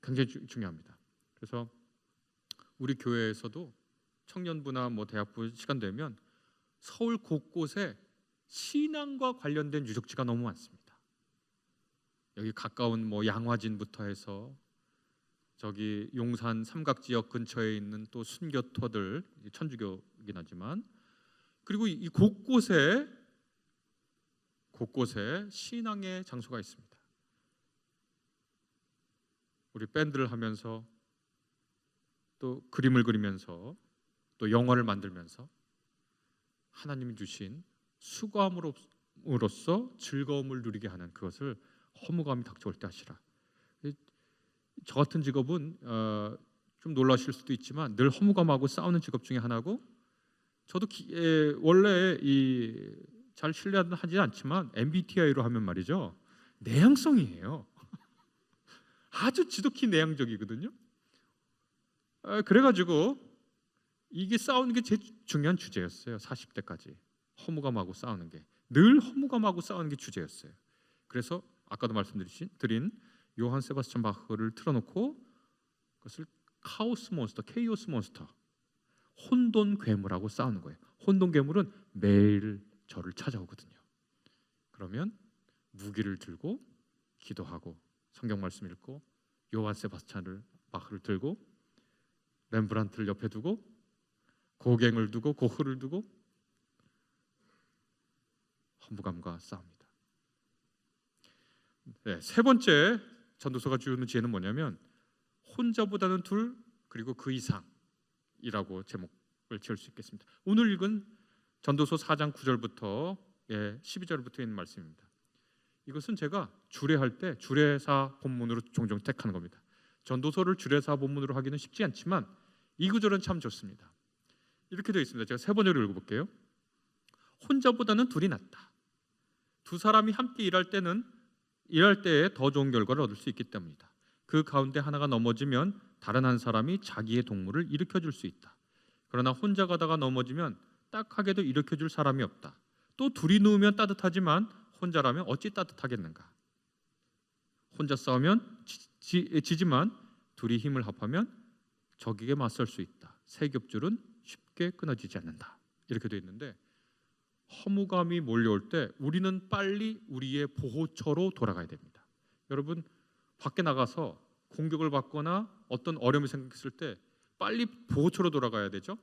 Speaker 1: 굉장히 중요합니다. 그래서 우리 교회에서도 청년부나 뭐 대학부 시간 되면 서울 곳곳에 신앙과 관련된 유적지가 너무 많습니다. 여기 가까운 뭐 양화진부터 해서 저기 용산 삼각지역 근처에 있는 또 순교토들, 천주교이긴 하지만 그리고 이 곳곳에 신앙의 장소가 있습니다. 우리 밴드를 하면서 또 그림을 그리면서 또 영화를 만들면서 하나님이 주신 수고함으로써 즐거움을 누리게 하는 그것을 허무감이 닥쳐올 때 하시라. 저 같은 직업은 좀 놀라실 수도 있지만 늘 허무감하고 싸우는 직업 중에 하나고 저도 원래 잘 신뢰하지 않지만 MBTI로 하면 말이죠 내향성이에요. 아주 지독히 내향적이거든요. 그래가지고 이게 싸우는 게 제일 중요한 주제였어요. 40대까지 허무감하고 싸우는 게 늘 허무감하고 싸우는 게 주제였어요. 그래서 아까도 말씀드린 요한 세바스찬 바흐를 틀어놓고 그것을 카오스 몬스터, 케이오스 몬스터, 혼돈 괴물하고 싸우는 거예요. 혼돈 괴물은 매일 저를 찾아오거든요. 그러면 무기를 들고 기도하고 성경 말씀 읽고 요한 세바스찬 바흐를 들고 렘브란트를 옆에 두고 고갱을 두고 고흐를 두고 허무감과 싸웁니다. 네, 세 번째 전도서가 주는 지혜는 뭐냐면 혼자보다는 둘 그리고 그 이상이라고 제목을 지을 수 있겠습니다. 오늘 읽은 전도서 4장 9절부터 12절부터 있는 말씀입니다. 이것은 제가 주례할 때 주례사 본문으로 종종 택하는 겁니다. 전도서를 주례사 본문으로 하기는 쉽지 않지만 이 구절은 참 좋습니다. 이렇게 되어 있습니다. 제가 세 번째로 읽어볼게요. 혼자보다는 둘이 낫다. 두 사람이 함께 일할 때에 더 좋은 결과를 얻을 수 있기 때문이다. 그 가운데 하나가 넘어지면 다른 한 사람이 자기의 동물을 일으켜줄 수 있다. 그러나 혼자 가다가 넘어지면 딱하게도 일으켜줄 사람이 없다. 또 둘이 누우면 따뜻하지만 혼자라면 어찌 따뜻하겠는가. 혼자 싸우면 지지만 둘이 힘을 합하면 적에게 맞설 수 있다. 세 겹줄은 쉽게 끊어지지 않는다. 이렇게 되어 있는데 허무감이 몰려올 때 우리는 빨리 우리의 보호처로 돌아가야 됩니다. 여러분 밖에 나가서 공격을 받거나 어떤 어려움이 생겼을 때 빨리 보호처로 돌아가야 되죠.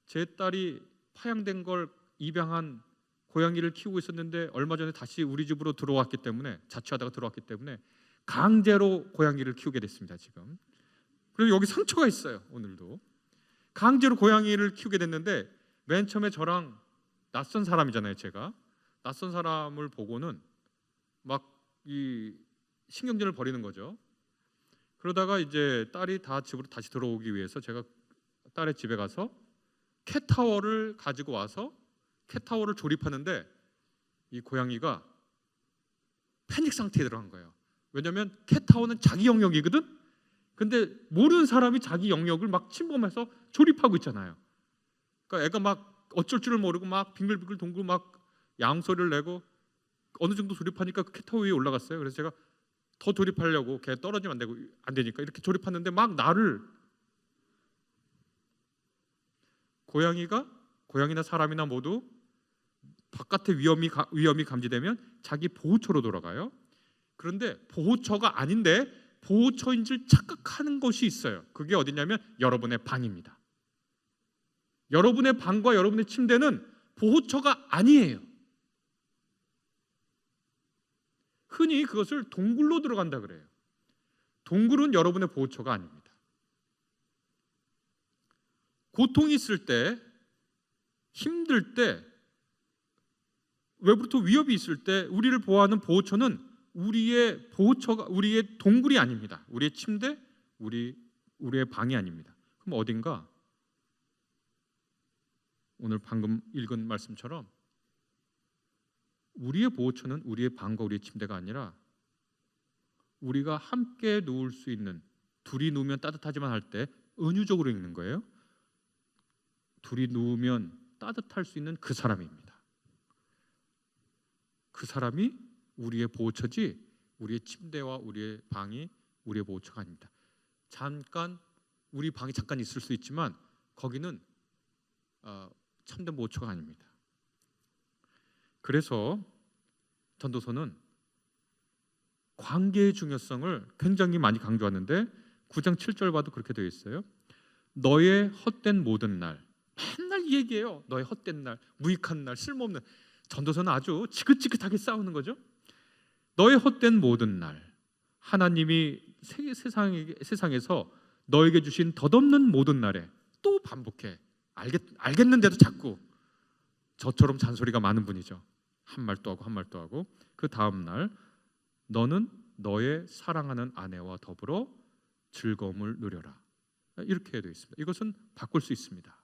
Speaker 1: 제 딸이 파양된 걸 입양한 고양이를 키우고 있었는데 얼마 전에 다시 우리 집으로 들어왔기 때문에 자취하다가 들어왔기 때문에 강제로 고양이를 키우게 됐습니다. 지금 그리고 여기 상처가 있어요. 오늘도 강제로 고양이를 키우게 됐는데 맨 처음에 저랑 낯선 사람이잖아요. 제가 낯선 사람을 보고는 막 이 신경전을 벌이는 거죠. 그러다가 이제 딸이 다 집으로 다시 들어오기 위해서 제가 딸의 집에 가서 캣타워를 가지고 와서 캣타워를 조립하는데 이 고양이가 패닉 상태에 들어간 거예요. 왜냐하면 캣타워는 자기 영역이거든. 근데 모르는 사람이 자기 영역을 막 침범해서 조립하고 있잖아요. 그러니까 애가 막 어쩔 줄을 모르고 막 빙글빙글 동고 막 양소리를 내고 어느 정도 조립하니까 그 캣타워 위에 올라갔어요. 그래서 제가 더 조립하려고 걔 떨어지면 안 되니까 이렇게 조립하는데 막 나를 고양이나 사람이나 모두 바깥의 위험이 감지되면 자기 보호처로 돌아가요. 그런데 보호처가 아닌데 보호처인 줄 착각하는 것이 있어요. 그게 어디냐면 여러분의 방입니다. 여러분의 방과 여러분의 침대는 보호처가 아니에요. 흔히 그것을 동굴로 들어간다 그래요. 동굴은 여러분의 보호처가 아닙니다. 고통이 있을 때, 힘들 때, 외부부터 위협이 있을 때 우리를 보호하는 보호처는 우리의 동굴이 아닙니다. 우리의 침대, 우리의 방이 아닙니다. 그럼 어딘가? 오늘 방금 읽은 말씀처럼 우리의 보호처는 우리의 방과 우리의 침대가 아니라 우리가 함께 누울 수 있는, 둘이 누우면 따뜻하지만 할 때 은유적으로 읽는 거예요. 둘이 누우면 따뜻할 수 있는 그 사람입니다. 그 사람이 우리의 보호처지 우리의 침대와 우리의 방이 우리의 보호처가 아닙니다. 우리 방이 잠깐 있을 수 있지만 거기는 참된 보호처가 아닙니다. 그래서 전도서는 관계의 중요성을 굉장히 많이 강조하는데 9장 7절 봐도 그렇게 되어 있어요. 너의 헛된 모든 날, 맨날 이 얘기해요. 너의 헛된 날, 무익한 날, 쓸모없는. 전도서는 아주 지긋지긋하게 싸우는 거죠. 너의 헛된 모든 날, 하나님이 세상에서 너에게 주신 덧없는 모든 날에 또 반복해. 알겠는데도 자꾸 저처럼 잔소리가 많은 분이죠. 한 말 또 하고 한 말 또 하고. 그 다음 날 너는 너의 사랑하는 아내와 더불어 즐거움을 누려라. 이렇게 되어 있습니다. 이것은 바꿀 수 있습니다.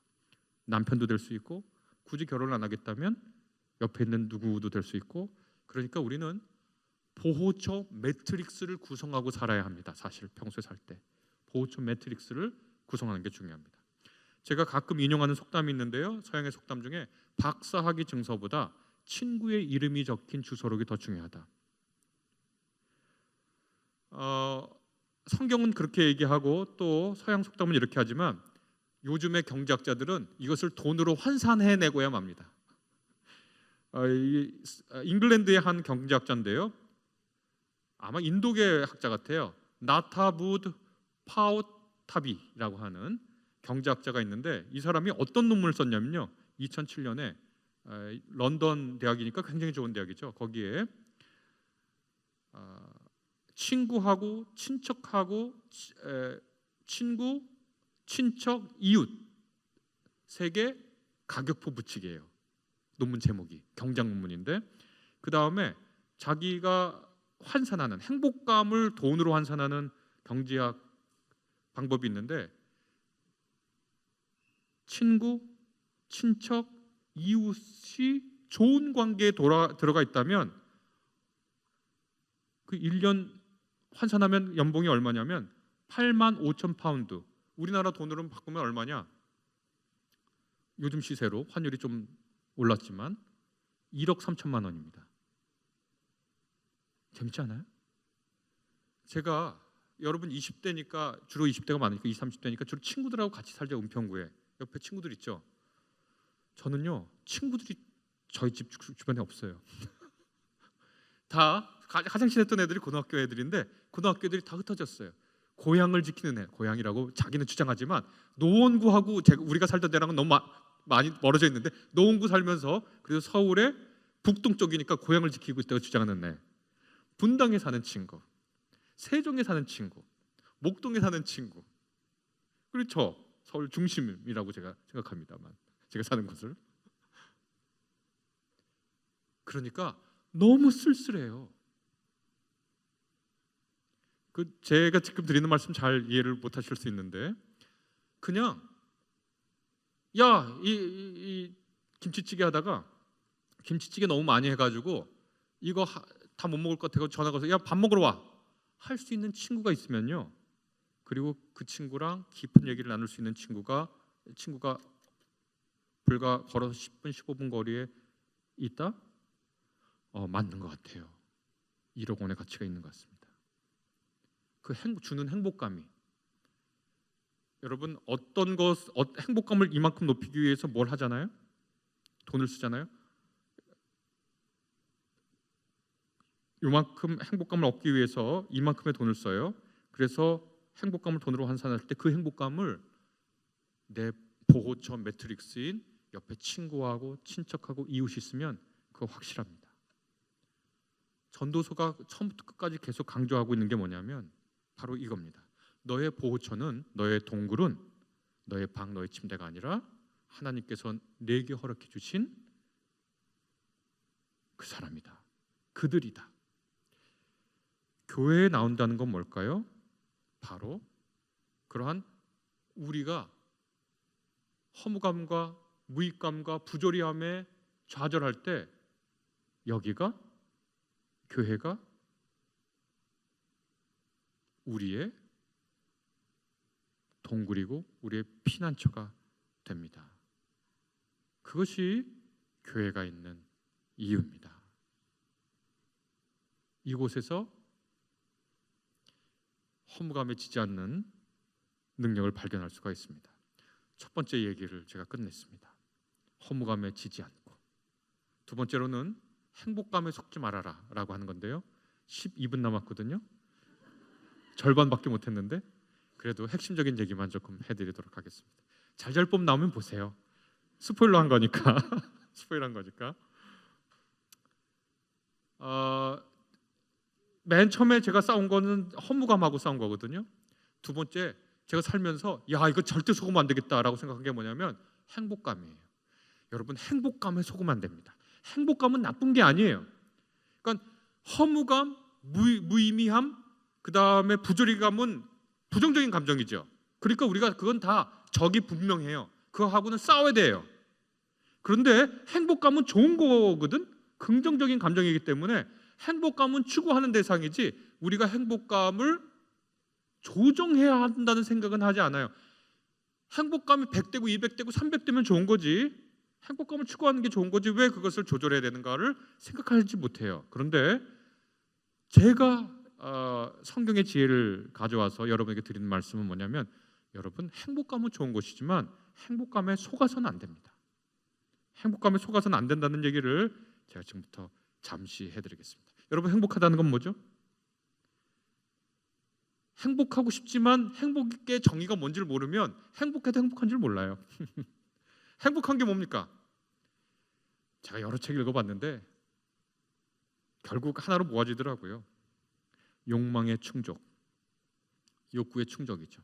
Speaker 1: 남편도 될 수 있고, 굳이 결혼을 안 하겠다면 옆에 있는 누구도 될 수 있고. 그러니까 우리는 보호처 매트릭스를 구성하고 살아야 합니다. 사실 평소에 살 때 보호처 매트릭스를 구성하는 게 중요합니다. 제가 가끔 인용하는 속담이 있는데요. 서양의 속담 중에 박사학위 증서보다 친구의 이름이 적힌 주소록이 더 중요하다. 성경은 그렇게 얘기하고 또 서양 속담은 이렇게 하지만 요즘의 경제학자들은 이것을 돈으로 환산해내고야 맙니다. 잉글랜드의 한 경제학자인데요. 아마 인도계 학자 같아요. 나타부드 파오타비라고 하는 경제학자가 있는데 이 사람이 어떤 논문을 썼냐면요. 2007년에 런던 대학이니까 굉장히 좋은 대학이죠. 거기에 친구하고 친척하고 친구, 친척, 이웃 세계 가격표 붙이기예요. 논문 제목이 경제학 논문인데 그 다음에 자기가 환산하는 행복감을 돈으로 환산하는 경제학 방법이 있는데 친구, 친척, 이웃이 좋은 관계에 들어가 있다면 그 1년 환산하면 연봉이 얼마냐면 85,000파운드. 우리나라 돈으로 바꾸면 얼마냐? 요즘 시세로 환율이 좀 올랐지만 1억 3천만 원입니다. 재밌지 않아요? 제가 여러분 20대니까 주로 20대가 많으니까 20, 30대니까 주로 친구들하고 같이 살자. 은평구에 옆에 친구들 있죠. 저는요 친구들이 저희 집 주변에 없어요. 다 가장 친했던 애들이 고등학교 애들인데 고등학교 애들이 다 흩어졌어요. 고향을 지키는 애, 고향이라고 자기는 주장하지만 노원구하고 우리가 살던 데랑은 너무 많이 멀어져 있는데 노원구 살면서 그래도 서울의 북동쪽이니까 고향을 지키고 있다고 주장하는 애, 분당에 사는 친구, 세종에 사는 친구, 목동에 사는 친구, 그리고 저 서울 중심이라고 제가 생각합니다만 제가 사는 곳을. 그러니까 너무 쓸쓸해요. 제가 지금 드리는 말씀 잘 이해를 못하실 수 있는데 그냥 이 김치찌개 하다가 김치찌개 너무 많이 해가지고 이거 다 못 먹을 것 같아서 전화 걸어서 야 밥 먹으러 와 할 수 있는 친구가 있으면요. 그리고 그 친구랑 깊은 얘기를 나눌 수 있는 친구가 불과 걸어서 10분 15분 거리에 있다? 맞는 것 같아요. 1억 원의 가치가 있는 것 같습니다. 주는 행복감이 여러분 행복감을 이만큼 높이기 위해서 뭘 하잖아요? 돈을 쓰잖아요. 이만큼 행복감을 얻기 위해서 이만큼의 돈을 써요. 그래서 행복감을 돈으로 환산할 때 그 행복감을 내 보호처 매트릭스인 옆에 친구하고 친척하고 이웃이 있으면 그거 확실합니다. 전도서가 처음부터 끝까지 계속 강조하고 있는 게 뭐냐면 바로 이겁니다. 너의 보호처는, 너의 동굴은 너의 방, 너의 침대가 아니라 하나님께서 내게 허락해 주신 그 사람이다. 그들이다. 교회에 나온다는 건 뭘까요? 바로 그러한 우리가 허무감과 무익감과 부조리함에 좌절할 때 여기가, 교회가 우리의 동굴이고 우리의 피난처가 됩니다. 그것이 교회가 있는 이유입니다. 이곳에서 허무감에 지지 않는 능력을 발견할 수가 있습니다. 첫 번째 얘기를 제가 끝냈습니다. 허무감에 지지 않고. 두 번째로는 행복감에 속지 말아라 라고 하는 건데요. 12분 남았거든요. 절반밖에 못했는데 그래도 핵심적인 얘기만 조금 해드리도록 하겠습니다. 잘잘법 나오면 보세요. 스포일러 한 거니까. 스포일러 한 거니까. 맨 처음에 제가 싸운 거는 허무감하고 싸운 거거든요. 두 번째, 제가 살면서 야 이거 절대 속으면 안 되겠다라고 생각한 게 뭐냐면 행복감이에요. 여러분, 행복감에 속으면 안 됩니다. 행복감은 나쁜 게 아니에요. 그러니까 허무감, 무의미함, 그 다음에 부조리감은 부정적인 감정이죠. 그러니까 우리가 그건 다 적이 분명해요. 그거하고는 싸워야 돼요. 그런데 행복감은 좋은 거거든. 긍정적인 감정이기 때문에 행복감은 추구하는 대상이지 우리가 행복감을 조정해야 한다는 생각은 하지 않아요. 행복감이 100대고 200대고 300대면 좋은 거지. 행복감을 추구하는 게 좋은 거지 왜 그것을 조절해야 되는가를 생각하지 못해요. 그런데 제가 성경의 지혜를 가져와서 여러분에게 드리는 말씀은 뭐냐면 여러분, 행복감은 좋은 것이지만 행복감에 속아서는 안 됩니다. 행복감에 속아서는 안 된다는 얘기를 제가 지금부터 잠시 해드리겠습니다. 여러분, 행복하다는 건 뭐죠? 행복하고 싶지만 행복의 정의가 뭔지를 모르면 행복해도 행복한 줄 몰라요. 행복한 게 뭡니까? 제가 여러 책 읽어봤는데 결국 하나로 모아지더라고요. 욕망의 충족, 욕구의 충족이죠.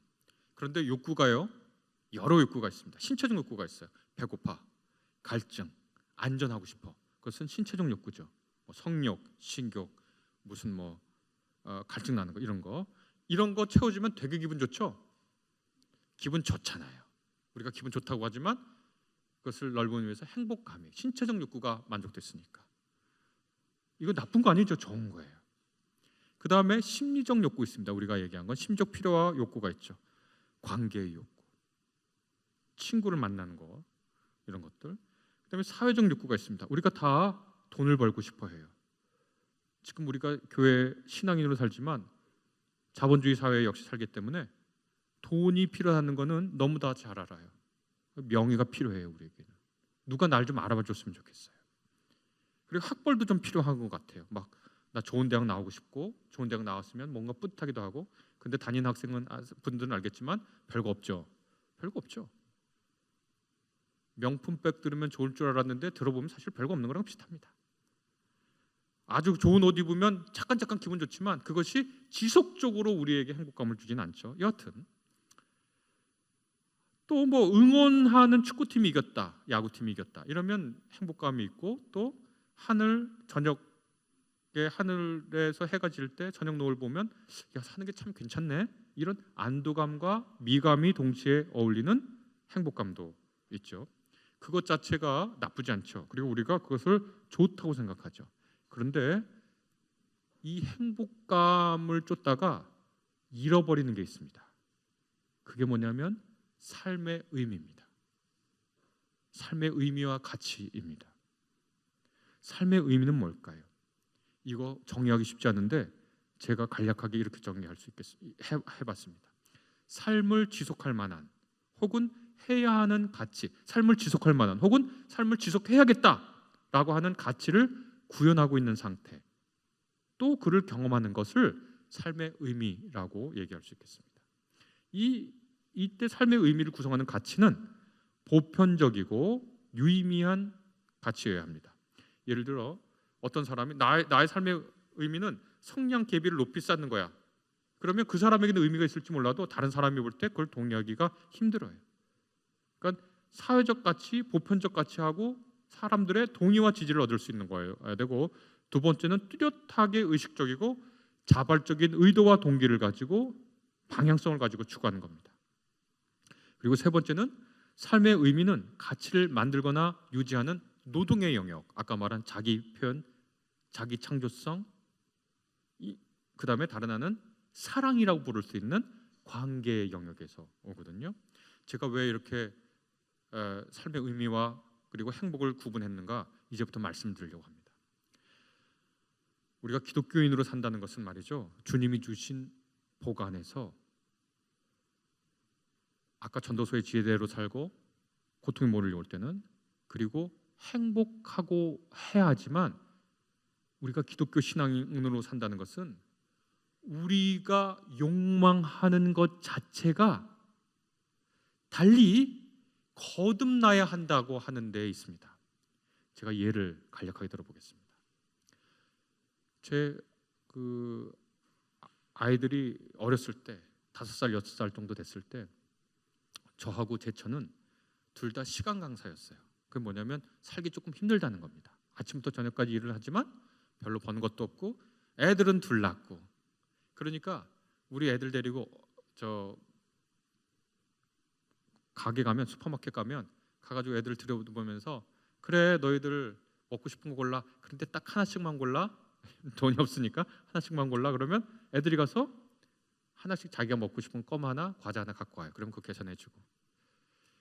Speaker 1: 그런데 욕구가요, 여러 욕구가 있습니다. 신체적 욕구가 있어요. 배고파, 갈증, 안전하고 싶어. 그것은 신체적 욕구죠. 뭐 성욕, 신욕, 무슨 갈증 나는 거 이런 거 채워주면 되게 기분 좋죠. 기분 좋잖아요. 우리가 기분 좋다고 하지만 그것을 넓은 위해서 행복감이, 신체적 욕구가 만족됐으니까 이거 나쁜 거 아니죠. 좋은 거예요. 그 다음에 심리적 욕구 있습니다. 우리가 얘기한 건 심적 필요와 욕구가 있죠. 관계의 욕구, 친구를 만나는 거, 이런 것들. 그 다음에 사회적 욕구가 있습니다. 우리가 다 돈을 벌고 싶어 해요. 지금 우리가 교회 신앙인으로 살지만 자본주의 사회에 역시 살기 때문에 돈이 필요하는 거는 너무 다 잘 알아요. 명예가 필요해요. 우리에게는 누가 날 좀 알아봐 줬으면 좋겠어요. 그리고 학벌도 좀 필요한 것 같아요. 막 나 좋은 대학 나오고 싶고 좋은 대학 나왔으면 뭔가 뿌듯하기도 하고. 근데 다니는 학생은 분들은 알겠지만 별거 없죠. 별거 없죠. 명품백 들으면 좋을 줄 알았는데 들어보면 사실 별거 없는 거랑 비슷합니다. 아주 좋은 옷 입으면 잠깐 기분 좋지만 그것이 지속적으로 우리에게 행복감을 주진 않죠. 여하튼 또 응원하는 축구팀이 이겼다, 야구팀이 이겼다 이러면 행복감이 있고, 또 저녁에 하늘에서 해가 질 때 저녁 노을 보면 야, 사는 게 참 괜찮네, 이런 안도감과 미감이 동시에 어울리는 행복감도 있죠. 그것 자체가 나쁘지 않죠. 그리고 우리가 그것을 좋다고 생각하죠. 그런데 이 행복감을 쫓다가 잃어버리는 게 있습니다. 그게 뭐냐면 삶의 의미입니다. 삶의 의미와 가치입니다. 삶의 의미는 뭘까요? 이거 정의하기 쉽지 않은데 제가 간략하게 이렇게 정의할 수 있겠습니다. 해봤습니다. 삶을 지속할 만한 혹은 해야 하는 가치, 삶을 지속할 만한 혹은 삶을 지속해야겠다라고 하는 가치를 구현하고 있는 상태, 또 그를 경험하는 것을 삶의 의미라고 얘기할 수 있겠습니다. 이때 삶의 의미를 구성하는 가치는 보편적이고 유의미한 가치여야 합니다. 예를 들어 어떤 사람이 나의 삶의 의미는 성량 계비를 높이 쌓는 거야. 그러면 그 사람에게는 의미가 있을지 몰라도 다른 사람이 볼 때 그걸 동의하기가 힘들어요. 그러니까 사회적 가치, 보편적 가치하고 사람들의 동의와 지지를 얻을 수 있는 거예요. 되고 두 번째는 뚜렷하게 의식적이고 자발적인 의도와 동기를 가지고 방향성을 가지고 추구하는 겁니다. 그리고 세 번째는 삶의 의미는 가치를 만들거나 유지하는 노동의 영역, 아까 말한 자기 표현, 자기 창조성, 그 다음에 다른 하나는 사랑이라고 부를 수 있는 관계의 영역에서 오거든요. 제가 왜 이렇게 삶의 의미와 그리고 행복을 구분했는가 이제부터 말씀드리려고 합니다. 우리가 기독교인으로 산다는 것은 말이죠, 주님이 주신 복 안에서 아까 전도서의 지혜대로 살고 고통이 몰려올 때는, 그리고 행복하고 해야 하지만 우리가 기독교 신앙인으로 산다는 것은 우리가 욕망하는 것 자체가 달리 거듭나야 한다고 하는 데 있습니다. 제가 예를 간략하게 들어보겠습니다. 제 아이들이 어렸을 때 5살, 6살 정도 됐을 때 저하고 제 처는 둘 다 시간 강사였어요. 그게 뭐냐면 살기 조금 힘들다는 겁니다. 아침부터 저녁까지 일을 하지만 별로 버는 것도 없고 애들은 둘 낳고, 그러니까 우리 애들 데리고 저 가게 가면, 슈퍼마켓 가면 가가지고 애들 들여다보면서 그래 너희들 먹고 싶은 거 골라. 그런데 딱 하나씩만 골라. 돈이 없으니까 하나씩만 골라. 그러면 애들이 가서 하나씩 자기가 먹고 싶은 껌 하나, 과자 하나 갖고 와요. 그럼 그거 계산해주고.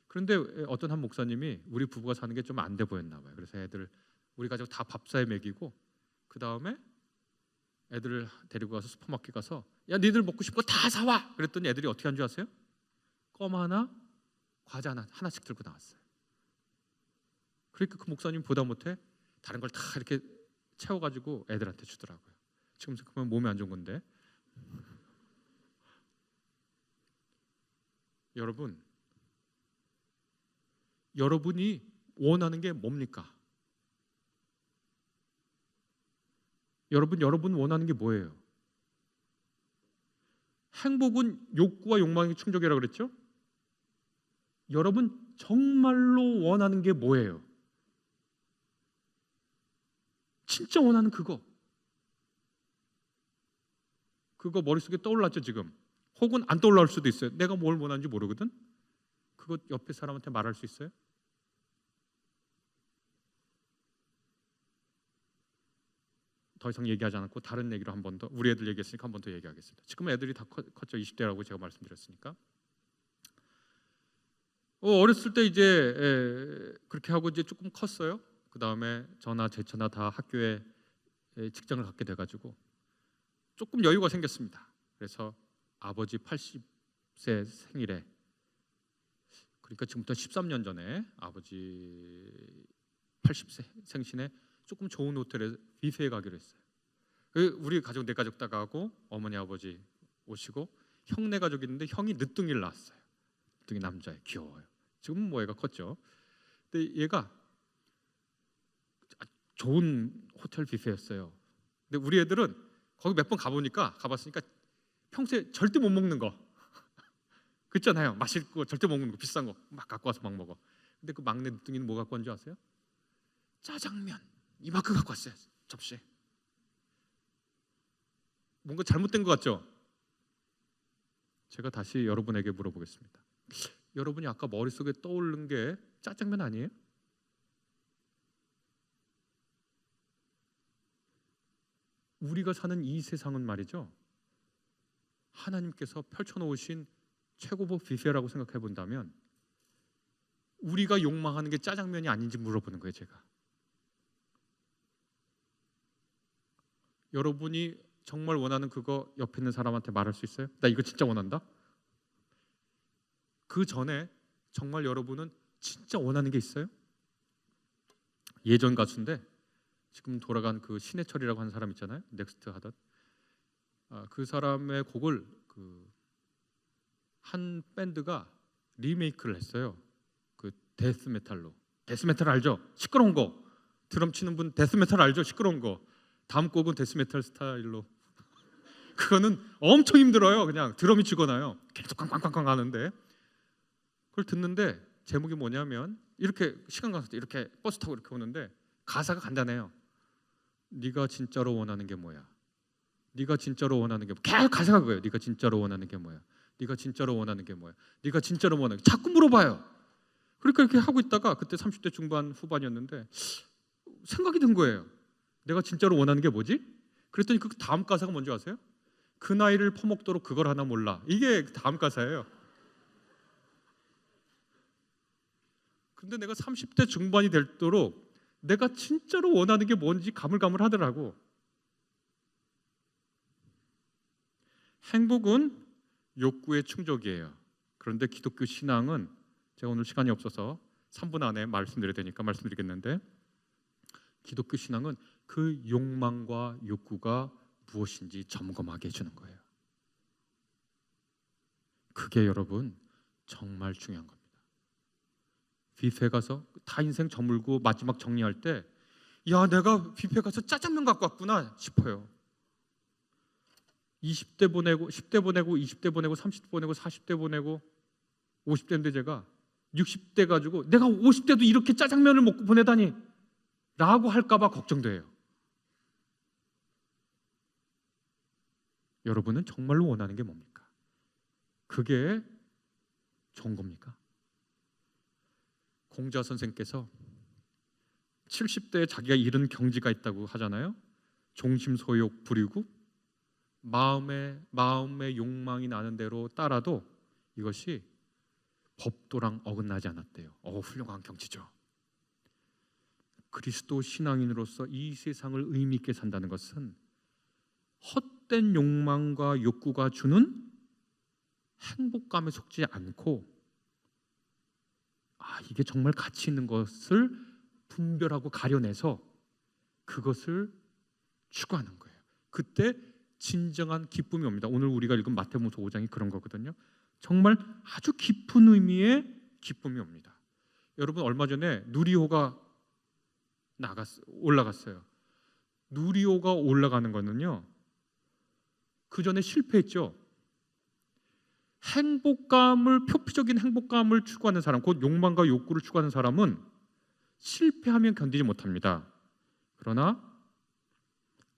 Speaker 1: 그런데 어떤 한 목사님이 우리 부부가 사는 게 좀 안 돼 보였나 봐요. 그래서 애들 우리 가족 다 밥사에 먹이고 그 다음에 애들을 데리고 가서 슈퍼마켓 가서 야 니들 먹고 싶은 거 다 사와. 그랬더니 애들이 어떻게 한 줄 아세요? 껌 하나, 과자 하나씩 들고 나왔어요. 그러니까 그 목사님 보다 못해 다른 걸 다 이렇게 채워가지고 애들한테 주더라고요. 지금 생각하면 몸에 안 좋은 건데. 여러분이 원하는 게 뭡니까? 여러분 원하는 게 뭐예요? 행복은 욕구와 욕망의 충족이라고 그랬죠? 여러분 정말로 원하는 게 뭐예요? 진짜 원하는 그거 머릿속에 떠올랐죠 지금? 혹은 안 떠올라올 수도 있어요. 내가 뭘 원하는지 모르거든? 그거 옆에 사람한테 말할 수 있어요? 더 이상 얘기하지 않고 다른 얘기로 한 번 더, 우리 애들 얘기했으니까 한 번 더 얘기하겠습니다. 지금 애들이 다 컸죠. 20대라고 제가 말씀드렸으니까. 어렸을 때 이제 그렇게 하고 이제 조금 컸어요. 그 다음에 저나 제 처나 다 학교에 직장을 갖게 돼가지고 조금 여유가 생겼습니다. 그래서 아버지 80세 생일에, 그러니까 지금부터 13년 전에 아버지 80세 생신에 조금 좋은 호텔에 뷔페에 가기로 했어요. 우리 가족 네 가족 다 가고 어머니 아버지 오시고 형네 가족이 있는데 형이 늦둥이를 낳았어요. 늦둥이 남자애, 귀여워요. 지금 뭐 애가 컸죠. 근데 얘가 좋은 호텔 뷔페였어요. 근데 우리 애들은 거기 몇 번 가봤으니까 평소에 절대 못 먹는 거 그렇잖아요. 맛있고 절대 못 먹는 거, 비싼 거 막 갖고 와서 막 먹어. 근데 그 막내 늦둥이는 뭐 갖고 왔는지 아세요? 짜장면 이만큼 갖고 왔어요. 접시에. 뭔가 잘못된 것 같죠? 제가 다시 여러분에게 물어보겠습니다. 여러분이 아까 머릿속에 떠오른 게 짜장면 아니에요? 우리가 사는 이 세상은 말이죠, 하나님께서 펼쳐놓으신 최고급 뷔페라고 생각해 본다면 우리가 욕망하는 게 짜장면이 아닌지 물어보는 거예요. 제가. 여러분이 정말 원하는 그거 옆에 있는 사람한테 말할 수 있어요? 나 이거 진짜 원한다? 그 전에 정말 여러분은 진짜 원하는 게 있어요? 예전 가수인데 지금 돌아간 그 신해철이라고 하는 사람 있잖아요. 넥스트 하던 그 사람의 곡을 한 밴드가 리메이크를 했어요. 그 데스메탈로. 데스메탈 알죠? 시끄러운 거. 드럼 치는 분 데스메탈 알죠? 시끄러운 거. 다음 곡은 데스메탈 스타일로. 그거는 엄청 힘들어요. 그냥 드럼이 죽어나요. 계속 꽝꽝꽝꽝 하는데 그걸 듣는데 제목이 뭐냐면 이렇게 시간 가서 이렇게 버스 타고 이렇게 오는데 가사가 간단해요. 네가 진짜로 원하는 게 뭐야? 네가 진짜로 원하는 게 계속 가사가 그거예요. 네가 진짜로 원하는 게 뭐야? 네가 진짜로 원하는 게 뭐야? 네가 진짜로 원하는 게 자꾸 물어봐요. 그러니까 이렇게 하고 있다가 그때 30대 중반 후반이었는데 생각이 든 거예요. 내가 진짜로 원하는 게 뭐지? 그랬더니 그 다음 가사가 뭔지 아세요? 그 나이를 퍼먹도록 그걸 하나 몰라. 이게 다음 가사예요. 근데 내가 30대 중반이 될도록 내가 진짜로 원하는 게 뭔지 가물가물하더라고. 행복은 욕구의 충족이에요. 그런데 기독교 신앙은 제가 오늘 시간이 없어서 3분 안에 말씀드려야 되니까 말씀드리겠는데 기독교 신앙은 그 욕망과 욕구가 무엇인지 점검하게 해주는 거예요. 그게 여러분 정말 중요한 겁니다. 뷔페 가서 다 인생 저물고 마지막 정리할 때 야 내가 뷔페 가서 짜장면 갖고 왔구나 싶어요. 20대 보내고 10대 보내고 20대 보내고 30대 보내고 40대 보내고 50대인데 제가 60대 가지고 내가 50대도 이렇게 짜장면을 먹고 보내다니 라고 할까 봐 걱정돼요. 여러분은 정말로 원하는 게 뭡니까? 그게 좋은 겁니까? 공자 선생께서 70대에 자기가 잃은 경지가 있다고 하잖아요. 종심소욕 부리고 마음의 욕망이 나는 대로 따라도 이것이 법도랑 어긋나지 않았대요. 훌륭한 경지죠. 그리스도 신앙인으로서 이 세상을 의미 있게 산다는 것은 헛된 욕망과 욕구가 주는 행복감에 속지 않고 이게 정말 가치 있는 것을 분별하고 가려내서 그것을 추구하는 거예요. 그때 진정한 기쁨이 옵니다. 오늘 우리가 읽은 마태복음 5장이 그런 거거든요. 정말 아주 깊은 의미의 기쁨이 옵니다. 여러분 얼마 전에 누리호가 올라갔어요. 누리호가 올라가는 거는요. 그 전에 실패했죠. 표피적인 행복감을 추구하는 사람, 곧 욕망과 욕구를 추구하는 사람은 실패하면 견디지 못합니다. 그러나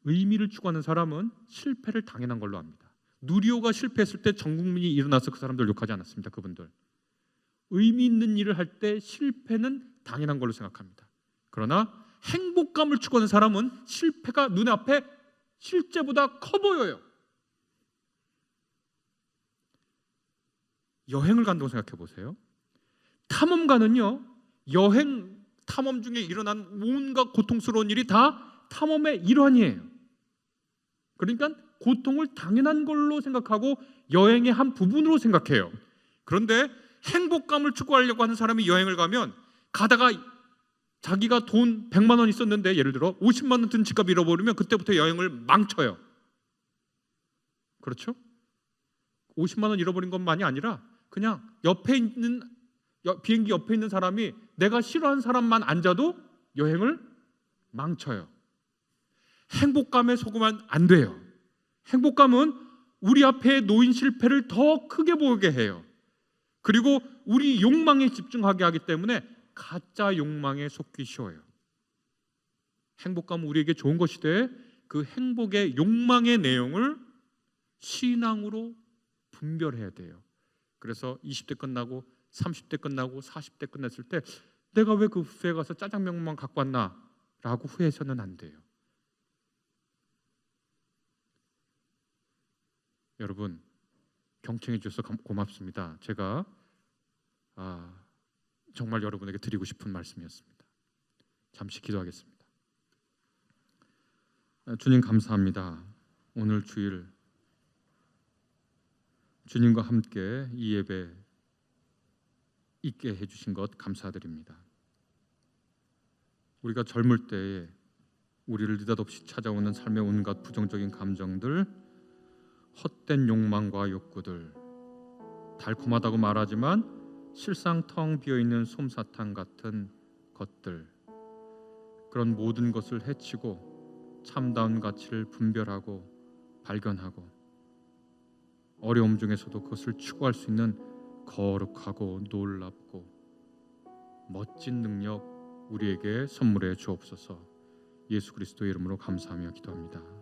Speaker 1: 의미를 추구하는 사람은 실패를 당연한 걸로 합니다. 누리호가 실패했을 때 전 국민이 일어나서 그 사람들 욕하지 않았습니다. 그분들 의미 있는 일을 할 때 실패는 당연한 걸로 생각합니다. 그러나 행복감을 추구하는 사람은 실패가 눈앞에 실제보다 커 보여요. 여행을 간다고 생각해 보세요. 탐험가는요, 여행 탐험 중에 일어난 온갖 고통스러운 일이 다 탐험의 일환이에요. 그러니까 고통을 당연한 걸로 생각하고 여행의 한 부분으로 생각해요. 그런데 행복감을 추구하려고 하는 사람이 여행을 가면 가다가 자기가 돈 100만 원 있었는데 예를 들어 50만 원 든 지갑 잃어버리면 그때부터 여행을 망쳐요. 그렇죠? 50만 원 잃어버린 것만이 아니라 그냥 비행기 옆에 있는 사람이 내가 싫어하는 사람만 앉아도 여행을 망쳐요. 행복감에 속으면 안 돼요. 행복감은 우리 앞에 놓인 실패를 더 크게 보게 해요. 그리고 우리 욕망에 집중하게 하기 때문에 가짜 욕망에 속기 쉬워요. 행복감은 우리에게 좋은 것이 돼 그 행복의 욕망의 내용을 신앙으로 분별해야 돼요. 그래서 20대 끝나고 30대 끝나고 40대 끝났을 때 내가 왜 그 뷔페에 가서 짜장면만 갖고 왔나 라고 후회해서는 안 돼요. 여러분 경청해 주셔서 고맙습니다. 제가 정말 여러분에게 드리고 싶은 말씀이었습니다. 잠시 기도하겠습니다. 주님 감사합니다. 오늘 주일 주님과 함께 이 예배 있게 해주신 것 감사드립니다. 우리가 젊을 때에 우리를 느닷없이 찾아오는 삶의 온갖 부정적인 감정들, 헛된 욕망과 욕구들, 달콤하다고 말하지만 실상 텅 비어있는 솜사탕 같은 것들, 그런 모든 것을 해치고 참다운 가치를 분별하고 발견하고 어려움 중에서도 그것을 추구할 수 있는 거룩하고 놀랍고 멋진 능력 우리에게 선물해 주옵소서. 예수 그리스도의 이름으로 감사하며 기도합니다.